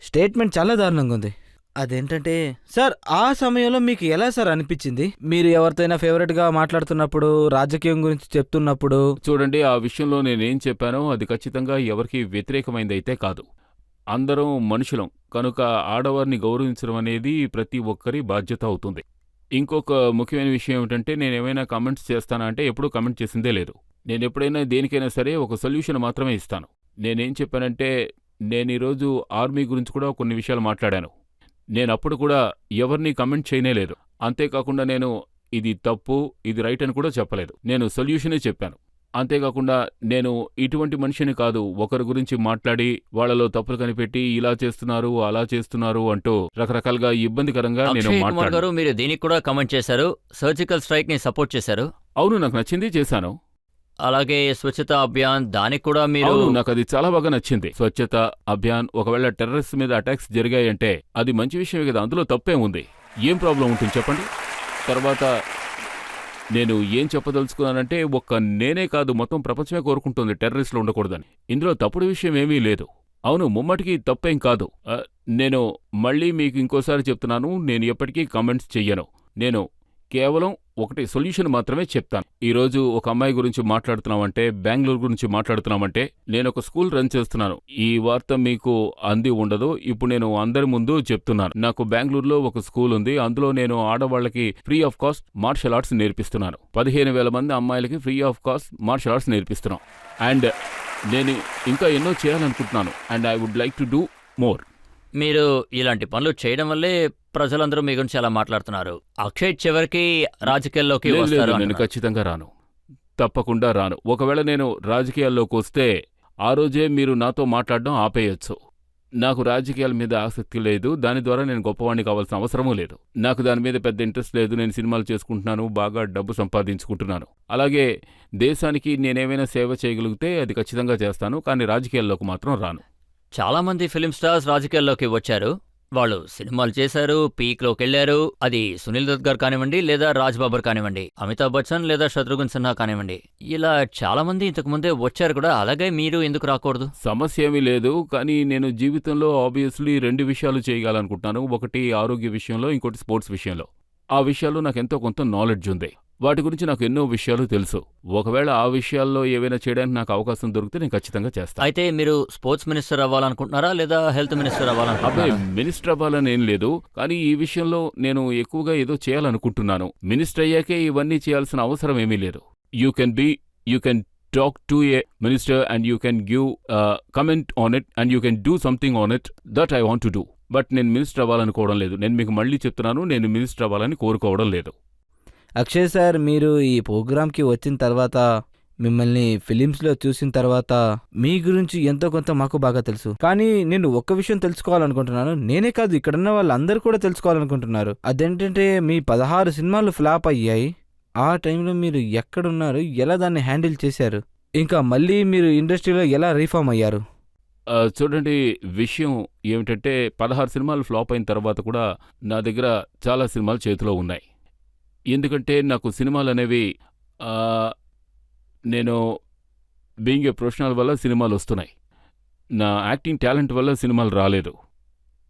స్టేట్మెంట్ చాలా దారుణంగా ఉంది. అదేంటంటే సార్, ఆ సమయంలో మీకు ఎలా సార్ అనిపించింది? మీరు ఎవరితోనైనా ఫేవరెట్ గా మాట్లాడుతున్నప్పుడు, రాజకీయం గురించి చెప్తున్నప్పుడు? చూడండి, ఆ విషయంలో నేనేం చెప్పానో అది ఖచ్చితంగా ఎవరికి వ్యతిరేకమైందైతే కాదు. అందరం మనుషులం కనుక ఆడవారిని గౌరవించడం అనేది ప్రతి ఒక్కరి బాధ్యత అవుతుంది. ఇంకొక ముఖ్యమైన విషయం ఏమిటంటే, నేనేమైనా కమెంట్స్ చేస్తానా అంటే ఎప్పుడూ కమెంట్ చేసిందే లేదు. నేను ఎప్పుడైనా దేనికైనా సరే ఒక సొల్యూషన్ మాత్రమే ఇస్తాను. నేనేం చెప్పానంటే, నేనీరోజు ఆర్మీ గురించి కూడా కొన్ని విషయాలు మాట్లాడాను. నేనప్పుడు కూడా ఎవరినీ కమెంట్ చేయనేలేదు. అంతేకాకుండా నేను ఇది తప్పు, ఇది రైట్ అని కూడా చెప్పలేదు. నేను సొల్యూషనే చెప్పాను. అంతేకాకుండా నేను ఇటువంటి మనిషిని కాదు, ఒకరి గురించి మాట్లాడి వాళ్ళలో తప్పులు కనిపెట్టి ఇలా చేస్తున్నారు, అలా చేస్తున్నారు అంటూ రకరకాలుగా ఇబ్బందికరంగా నేను అక్షయ్ కుమార్ మాట్లాడాను. గారు, మీరు దీనికి కూడా కమెంట్ చేశారు, సర్జికల్ స్ట్రైక్ ని సపోర్ట్ చేశారు. అవును, నాకు నచ్చింది చేశాను. అలాగే స్వచ్ఛత అభియాన్, దానికి కూడా మీరు అవును, నాకు అది చాలా బాగా నచ్చింది. స్వచ్ఛత అభియాన్, ఒకవేళ టెర్రరిస్ట్ మీద అటాక్స్ జరిగాయంటే అది మంచి విషయమే కదా, అందులో తప్పే ఉంది. ఏం ప్రాబ్లం ఉంటుంది చెప్పండి. తర్వాత నేను ఏం చెప్పదలుచుకున్నానంటే, నేనే కాదు మొత్తం ప్రపంచమే కోరుకుంటుంది టెర్రరిస్టులు ఉండకూడదని. ఇందులో తప్పుడు విషయం ఏమీ లేదు. అవును, ముమ్మటికి తప్పేం కాదు. నేను మళ్ళీ మీకు ఇంకోసారి చెప్తున్నాను, నేను ఎప్పటికీ కామెంట్స్ చెయ్యను. నేను కేవలం ఒకటి సొల్యూషన్ మాత్రమే చెప్తాను. ఈరోజు ఒక అమ్మాయి గురించి మాట్లాడుతున్నామంటే, బెంగళూరు గురించి మాట్లాడుతున్నామంటే, నేను ఒక స్కూల్ రన్ చేస్తున్నాను. ఈ వార్త మీకు అంది ఉండదు, ఇప్పుడు నేను అందరి ముందు చెప్తున్నాను. నాకు బెంగళూరులో ఒక స్కూల్ ఉంది. అందులో నేను ఆడవాళ్ళకి free of cost martial arts నేర్పిస్తున్నాను. 15,000 మంది అమ్మాయిలకి free of cost martial arts నేర్పిస్తున్నాం. అండ్ నేను ఇంకా ఎన్నో చేయాలనుకుంటున్నాను. And I would like to do more. మీరు ఇలాంటి పనులు చేయడం వల్లే ప్రజలందరూ మీ గురించి అలా మాట్లాడుతున్నారు. అక్షయ్ చివరికి రాజకీయాల్లోకి లేదు, వస్తారు నేను అంటున్నారు. ఖచ్చితంగా రాను. తప్పకుండా రాను. ఒకవేళ నేను రాజకీయాల్లోకి వస్తే ఆ రోజే మీరు నాతో మాట్లాడడం ఆపేయొచ్చు. నాకు రాజకీయాల మీద ఆసక్తి లేదు. దాని ద్వారా నేను గొప్పవాణ్ణి కావాల్సిన అవసరమూ లేదు. నాకు దాని మీద పెద్ద ఇంట్రెస్ట్ లేదు. నేను సినిమాలు చేసుకుంటున్నాను, బాగా డబ్బు సంపాదించుకుంటున్నాను. అలాగే దేశానికి నేనేమైనా సేవ చేయగలిగితే అది ఖచ్చితంగా చేస్తాను. కానీ రాజకీయాల్లోకి మాత్రం రాను. చాలా మంది ఫిలిం స్టార్స్ రాజకీయాల్లోకి వచ్చారు. వాళ్ళు సినిమాలు చేశారు, పీక్లోకి వెళ్లారు. అది సునీల్ దత్ గారు కానివ్వండి, లేదా రాజ్ బాబర్ కానివ్వండి, అమితాబ్ బచ్చన్ లేదా శత్రుఘ్న సిన్హా కానివ్వండి, ఇలా చాలా మంది ఇంతకు ముందే వచ్చారు కూడా. అలాగే మీరు ఎందుకు రాకూడదు? సమస్య ఏమీ లేదు. కానీ నేను జీవితంలో ఆబ్వియస్లీ 2 విషయాలు చేయగలనుకుంటున్నాను. ఒకటి ఆరోగ్య విషయంలో, ఇంకోటి స్పోర్ట్స్ విషయంలో. ఆ విషయాల్లో నాకు ఎంతో కొంత నాలెడ్జ్ ఉంది. వాటి గురించి నాకు ఎన్నో విషయాలు తెలుసు. ఒకవేళ ఆ విషయాల్లో ఏవైనా చేయడానికి నాకు అవకాశం దొరికితే నేను ఖచ్చితంగా చేస్తాను. అయితే మీరు స్పోర్ట్స్ మినిస్టర్ అవ్వాలనుకుంటున్నారా, లేదా హెల్త్ మినిస్టర్ అబ్బాయి, అవ్వాలనుకుంటున్నారా? మినిస్టర్ అవ్వాలని ఏం లేదు. కానీ ఈ విషయంలో నేను ఎక్కువగా ఏదో చేయాలనుకుంటున్నాను. మినిస్టర్ అయ్యాకే ఇవన్నీ చేయాల్సిన అవసరం ఏమీ లేదు. You can talk to A minister and you can give comment on it and you can do something on it that I want to do. But నేను మినిస్టర్ అవ్వాలనుకోవడం లేదు. నేను మీకు మళ్ళీ చెప్తున్నాను, నేను మినిస్టర్ అవ్వాలని కోరుకోవడం లేదు. అక్షయ్ సార్, మీరు ఈ ప్రోగ్రామ్కి వచ్చిన తర్వాత, మిమ్మల్ని ఫిలిమ్స్లో చూసిన తర్వాత మీ గురించి ఎంతో కొంత మాకు బాగా తెలుసు. కానీ నేను ఒక్క విషయం తెలుసుకోవాలనుకుంటున్నాను. నేనే కాదు, ఇక్కడున్న వాళ్ళందరూ కూడా తెలుసుకోవాలనుకుంటున్నారు. అదేంటంటే, మీ 16 సినిమాలు ఫ్లాప్ అయ్యాయి. ఆ టైంలో మీరు ఎక్కడున్నారు, ఎలా దాన్ని హ్యాండిల్ చేశారు, ఇంకా మళ్ళీ మీరు ఇండస్ట్రీలో ఎలా రీఫార్మ్ అయ్యారు? చూడండి, విషయం ఏమిటంటే 16 సినిమాలు ఫ్లాప్ అయిన తర్వాత కూడా నా దగ్గర చాలా సినిమాలు చేతిలో ఉన్నాయి. ఎందుకంటే నాకు సినిమాలు అనేవి నేను బీయింగ్ ఏ ప్రొఫెషనల్ వల్ల సినిమాలు వస్తున్నాయి. నా యాక్టింగ్ టాలెంట్ వల్ల సినిమాలు రాలేదు.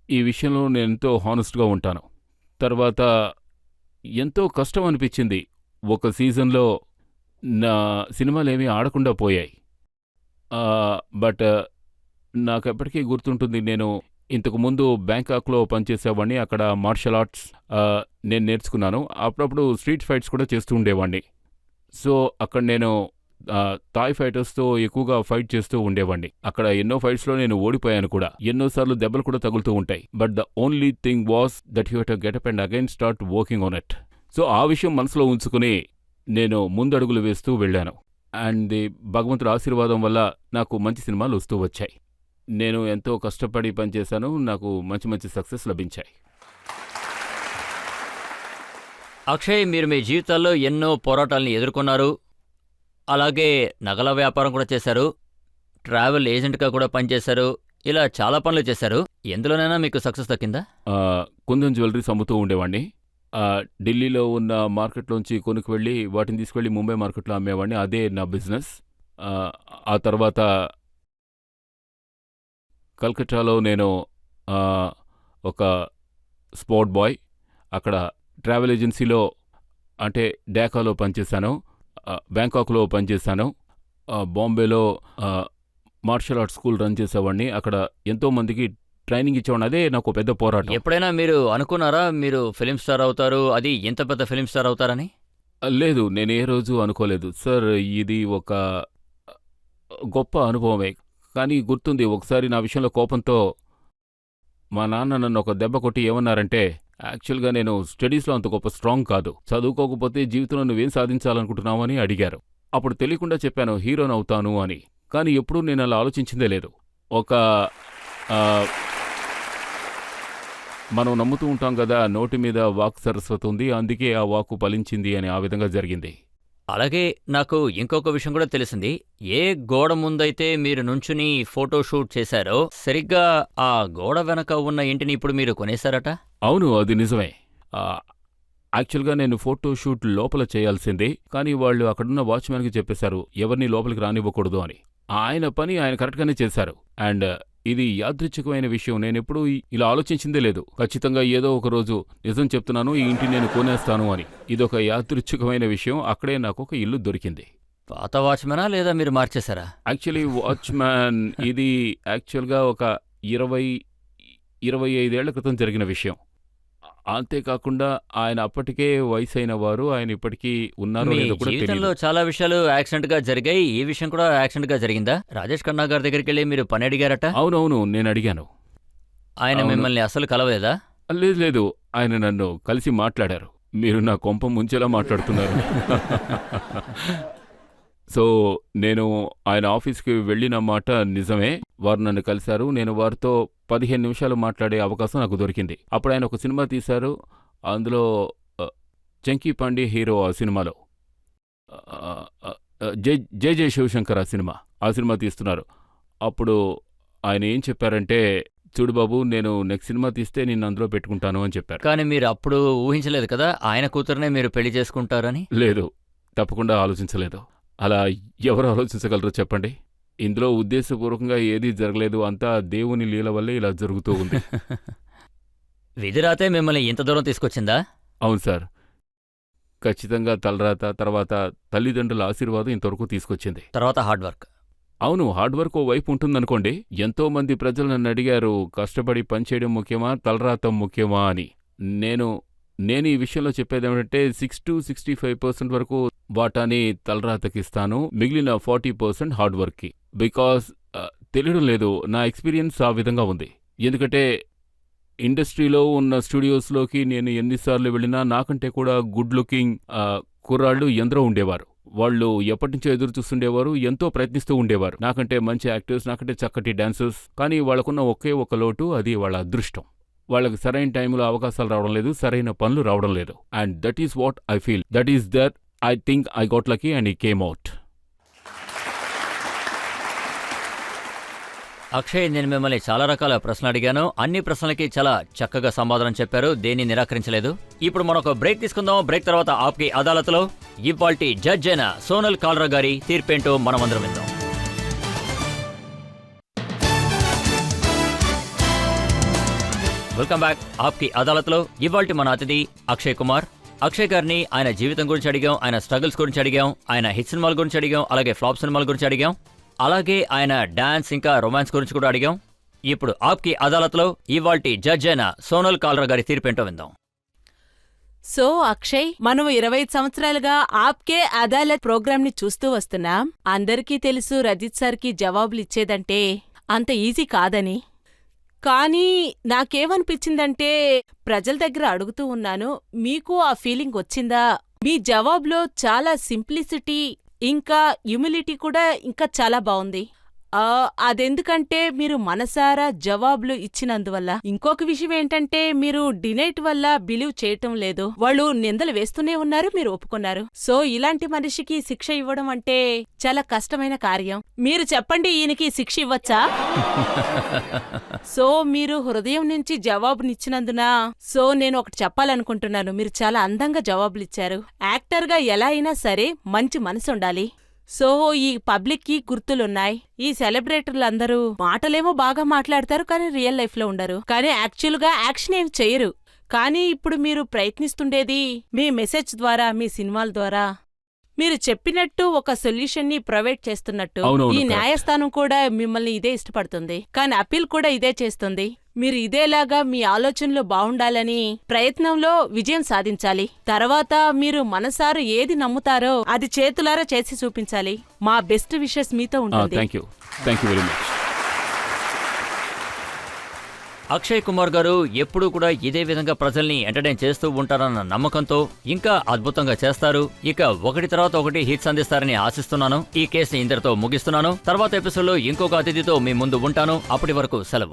ఈ విషయంలో నేను ఎంతో హానెస్ట్గా ఉంటాను. తర్వాత ఎంతో కష్టం అనిపించింది. ఒక సీజన్లో నా సినిమాలేమీ ఆడకుండా పోయాయి. బట్ నాకెప్పటికీ గుర్తుంటుంది, నేను ఇంతకుముందు బ్యాంకాక్లో పనిచేసేవాడిని. అక్కడ మార్షల్ ఆర్ట్స్ నేను నేర్చుకున్నాను. అప్పుడప్పుడు స్ట్రీట్ ఫైట్స్ కూడా చేస్తూ ఉండేవాడిని. సో అక్కడ నేను థాయ్ ఫైటర్స్తో ఎక్కువగా ఫైట్ చేస్తూ ఉండేవాడిని. అక్కడ ఎన్నో ఫైట్స్లో నేను ఓడిపోయాను కూడా. ఎన్నోసార్లు దెబ్బలు కూడా తగులుతూ ఉంటాయి. But the only thing was that you have to get up and again start working on it. So ఆ విషయం మనసులో ఉంచుకుని నేను ముందడుగులు వేస్తూ వెళ్ళాను. అండ్ భగవంతుడి ఆశీర్వాదం వల్ల నాకు మంచి సినిమాలు వస్తూ వచ్చాయి. నేను ఎంతో కష్టపడి పనిచేశాను. నాకు మంచి మంచి సక్సెస్ లభించాయి. అక్షయ్, మీరు మీ జీవితాల్లో ఎన్నో పోరాటాలను ఎదుర్కొన్నారు. అలాగే నగల వ్యాపారం కూడా చేశారు, ట్రావెల్ ఏజెంట్గా కూడా పనిచేశారు. ఇలా చాలా పనులు చేశారు. ఎందులోనైనా మీకు సక్సెస్ దక్కిందా? కుందన్ జ్యువెలరీస్ అమ్ముతూ ఉండేవాడిని. ఢిల్లీలో ఉన్న మార్కెట్లోంచి కొనుక్కు వెళ్ళి వాటిని తీసుకెళ్ళి ముంబై మార్కెట్లో అమ్మేవాడిని. అదే నా బిజినెస్. ఆ తర్వాత కల్కట్టాలో నేను ఒక స్పోర్ట్ బాయ్, అక్కడ ట్రావెల్ ఏజెన్సీలో అంటే డాకాలో పనిచేశాను. బ్యాంకాక్లో పనిచేశాను. బాంబేలో మార్షల్ ఆర్ట్స్ స్కూల్ రన్ చేసేవాడిని. అక్కడ ఎంతోమందికి ట్రైనింగ్ ఇచ్చేవాడిని. అదే నాకు పెద్ద పోరాటం. ఎప్పుడైనా మీరు అనుకున్నారా మీరు ఫిలిం స్టార్ అవుతారు, అది ఎంత పెద్ద ఫిలిం స్టార్ అవుతారని? లేదు, నేను ఏ రోజు అనుకోలేదు సార్. ఇది ఒక గొప్ప అనుభవమే. కానీ గుర్తుంది ఒకసారి నా విషయంలో కోపంతో మా నాన్న నన్ను ఒక దెబ్బ కొట్టి ఏమన్నారంటే, యాక్చువల్గా నేను స్టడీస్లో అంత గొప్ప స్ట్రాంగ్ కాదు, చదువుకోకపోతే జీవితంలో నువ్వేం సాధించాలనుకుంటున్నావు అని అడిగారు. అప్పుడు తెలియకుండా చెప్పాను హీరోనవుతాను అని. కానీ ఎప్పుడూ నేను అలా ఆలోచించిందే లేదు. మనం నమ్ముతూ ఉంటాం కదా, నోటి మీద వాక్ సరస్వతి ఉంది, అందుకే ఆ వాక్కు ఫలించింది అని. ఆ విధంగా జరిగింది. అలాగే నాకు ఇంకొక విషయం కూడా తెలిసింది. ఏ గోడ ముందైతే మీరు నుంచుని ఫోటో షూట్ చేశారో సరిగ్గా ఆ గోడ వెనక ఉన్న ఇంటిని ఇప్పుడు మీరు కొనేశారట? అవును, అది నిజమే. యాక్చువల్గా నేను ఫోటో షూట్ లోపల చేయాల్సింది, కానీ వాళ్ళు అక్కడున్న వాచ్మ్యాన్కి చెప్పేశారు ఎవరిని లోపలికి రానివ్వకూడదు అని. ఆయన పని ఆయన కరెక్ట్గానే చేశారు. అండ్ ఇది యాదృచ్ఛికమైన విషయం. నేనెప్పుడూ ఇలా ఆలోచించిందే లేదు. ఖచ్చితంగా ఏదో ఒక రోజు నిజం చెప్తున్నాను, ఈ ఇంటిని నేను కొనేస్తాను అని. ఇదొక యాదృచ్ఛికమైన విషయం. అక్కడే నాకు ఒక ఇల్లు దొరికింది. పాత వాచ్మెనా లేదా మీరు మార్చేశారా? యాక్చువల్లీ వాచ్మ్యాన్ ఇది యాక్చువల్గా ఒక 25 ఏళ్ల క్రితం జరిగిన విషయం. అంతేకాకుండా ఆయన అప్పటికే వయసైన వారు. ఆయన ఇప్పటికీ ఉన్నారో మీ లేదో కూడా జీవితంలో తెలియదు. చాలా విషయాలు యాక్సిడెంట్ గా జరిగాయి. ఈ విషయం కూడా యాక్సిడెంట్ గా జరిగిందా? రాజేష్ ఖన్నా గారి దగ్గరికి వెళ్ళి మీరు పని అడిగారట? అవునవును, నేను అడిగాను. ఆయన అవును. మిమ్మల్ని అసలు కలవలేదా? లేదు లేదు, ఆయన నన్ను కలిసి మాట్లాడారు. మీరు నా కొంప ముంచేలా మాట్లాడుతున్నారు. సో నేను ఆయన ఆఫీస్కి వెళ్ళిన మాట నిజమే. వారు నన్ను కలిశారు. నేను వారితో 15 నిమిషాలు మాట్లాడే అవకాశం నాకు దొరికింది. అప్పుడు ఆయన ఒక సినిమా తీశారు. అందులో చంకీ పాండే హీరో. ఆ సినిమాలో జై శివశంకర్ ఆ సినిమా తీస్తున్నారు. అప్పుడు ఆయన ఏం చెప్పారంటే, చూడు బాబు, నేను నెక్స్ట్ సినిమా తీస్తే నిన్ను అందులో పెట్టుకుంటాను అని చెప్పారు. కానీ మీరు అప్పుడు ఊహించలేదు కదా ఆయన కూతురునే మీరు పెళ్లి చేసుకుంటారని? లేదు, తప్పకుండా ఆలోచించలేదు. అలా ఎవరు ఆలోచించగలరో చెప్పండి? ఇందులో ఉద్దేశపూర్వకంగా ఏదీ జరగలేదు. అంతా దేవుని లీల వల్లే ఇలా జరుగుతూ ఉంది. విధిరాతే మిమ్మల్ని ఇంత దూరం తీసుకొచ్చిందా? అవును సార్, ఖచ్చితంగా తలరాత, తర్వాత తల్లిదండ్రుల ఆశీర్వాదం ఇంతవరకు తీసుకొచ్చింది. తర్వాత హార్డ్ వర్క్. అవును, హార్డ్ వర్క్ ఓ వైపు ఉంటుందనుకోండి. ఎంతో మంది ప్రజలు నన్ను అడిగారు, కష్టపడి పనిచేయడం ముఖ్యమా, తలరాత ముఖ్యమా అని. నేను ఈ విషయంలో చెప్పేది ఏమిటంటే 6 to 65% వరకు వాటాని తలరాతకిస్తాను, మిగిలిన 40% హార్డ్ వర్క్కి. బికాస్ తెలియడం లేదు, నా ఎక్స్పీరియన్స్ ఆ విధంగా ఉంది. ఎందుకంటే ఇండస్ట్రీలో ఉన్న స్టూడియోస్లోకి నేను ఎన్నిసార్లు వెళ్ళినా నాకంటే కూడా గుడ్ లుకింగ్ కుర్రాళ్ళు ఎందరో ఉండేవారు. వాళ్ళు ఎప్పటినుంచో ఎదురు చూస్తుండేవారు, ఎంతో ప్రయత్నిస్తూ ఉండేవారు. నాకంటే మంచి యాక్టర్స్, నాకంటే చక్కటి డాన్సర్స్. కానీ వాళ్ళకున్న ఒకే ఒక లోటు, అది వాళ్ళ అదృష్టం. వాళ్ళకి సరైన టైంలో అవకాశాలు రావడం లేదు, సరైన పనులు రావడం లేదు. And that is what I feel. That is that I think I got lucky and ఈ కేమ్ అవుట్. అక్షయ్, నేను మిమ్మల్ని చాలా రకాల ప్రశ్నలు అడిగాను. అన్ని ప్రశ్నలకి చాలా చక్కగా సమాధానం చెప్పారు, దేన్ని నిరాకరించలేదు. ఇప్పుడు మనం ఒక బ్రేక్ తీసుకుందాం. బ్రేక్ తర్వాత ఆప్కి అదాలత్లో ఇవాల్టి జడ్జ్ అయిన సోనల్ కాల్రా గారి తీర్పేంటో మనమందరం విందాం. Welcome back. ఆప్కి అదాలత్లో ఇవాల్టి మన అతిథి అక్షయ్ కుమార్. అక్షయ్ గారిని ఆయన జీవితం గురించి అడిగాం, ఆయన స్ట్రగుల్స్ గురించి అడిగాం, ఆయన హిట్ సినిమాల గురించి అడిగాం, అలాగే ఫ్లాప్ సినిమాల గురించి అడిగాం, అలాగే ఆయన డాన్స్ ఇంకా రొమాన్స్ గురించి కూడా అడిగాం. ఇప్పుడు ఆప్కి అదాలత్లో ఇవాల్టి జడ్జ్ అయిన సోనల్ కాల్రా గారి తీర్పేంటో విందాం. సో అక్షయ్, మనం 25 సంవత్సరాలుగా ఆప్కే అదాలత్ ప్రోగ్రామ్ ని చూస్తూ వస్తున్నాం. అందరికీ తెలుసు రజిత్ సార్కి జవాబులిచ్చేదంటే అంత ఈజీ కాదని. కానీ నాకేమనిపించిందంటే, ప్రజల దగ్గర అడుగుతూ ఉన్నాను, మీకు ఆ ఫీలింగ్ వచ్చిందా? మీ జవాబులో చాలా సింప్లిసిటీ ఇంకా హ్యూమిలిటీ కూడా ఇంకా చాలా బావుంది. అదెందుకంటే మీరు మనసారా జవాబులు ఇచ్చినందువల్ల. ఇంకొక విషయం ఏంటంటే, మీరు డినైట్ వల్ల బిలీవ్ చేయటం లేదు. వాళ్ళు నిందలు వేస్తూనే ఉన్నారు, మీరు ఒప్పుకున్నారు. సో ఇలాంటి మనిషికి శిక్ష ఇవ్వడం అంటే చాలా కష్టమైన కార్యం. మీరు చెప్పండి, ఈయనకి శిక్ష ఇవ్వచ్చా? సో మీరు హృదయం నుంచి జవాబునిచ్చినందున నేను ఒకటి చెప్పాలనుకుంటున్నాను. మీరు చాలా అందంగా జవాబులిచ్చారు. యాక్టర్గా ఎలా అయినా సరే మంచి మనసుండాలి. సో ఈ పబ్లిక్కి గుర్తులున్నాయి. ఈ సెలబ్రిటీలందరూ మాటలేమో బాగా మాట్లాడతారు, కానీ రియల్ లైఫ్లో ఉండరు. కానీ యాక్చువల్గా యాక్షన్ ఏం చెయ్యరు. కానీ ఇప్పుడు మీరు ప్రయత్నిస్తుండేది మీ మెసేజ్ ద్వారా, మీ సినిమాల ద్వారా మీరు చెప్పినట్టు ఒక సొల్యూషన్ని ప్రొవైడ్ చేస్తున్నట్టు. ఈ న్యాయస్థానం కూడా మిమ్మల్ని ఇదే ఇష్టపడుతుంది, కానీ అప్పీల్ కూడా ఇదే చేస్తుంది. మీరు ఇదేలాగా మీ ఆలోచనలు బావుండాలని ప్రయత్నంలో విజయం సాధించాలి. తర్వాత మీరు మనసారు ఏది నమ్ముతారో అది చేతులారా చేసి చూపించాలి. మా బెస్ట్ విషెస్ మీతో ఉంటుంది. Thank you very much. Akshay Kumar గారు ఎప్పుడూ కూడా ఇదే విధంగా ప్రజల్ని ఎంటర్టైన్ చేస్తూ ఉంటారన్న నమ్మకంతో ఇంకా అద్భుతంగా చేస్తారు. ఇక ఒకటి తర్వాత ఒకటి హిట్స్ అందిస్తారని ఆశిస్తున్నాను. ఈ కేసుని ఇంతటితో ముగిస్తున్నాను. తర్వాత ఎపిసోడ్లో ఇంకొక అతిథితో మీ ముందు ఉంటాను. అప్పటి వరకు సెలవు.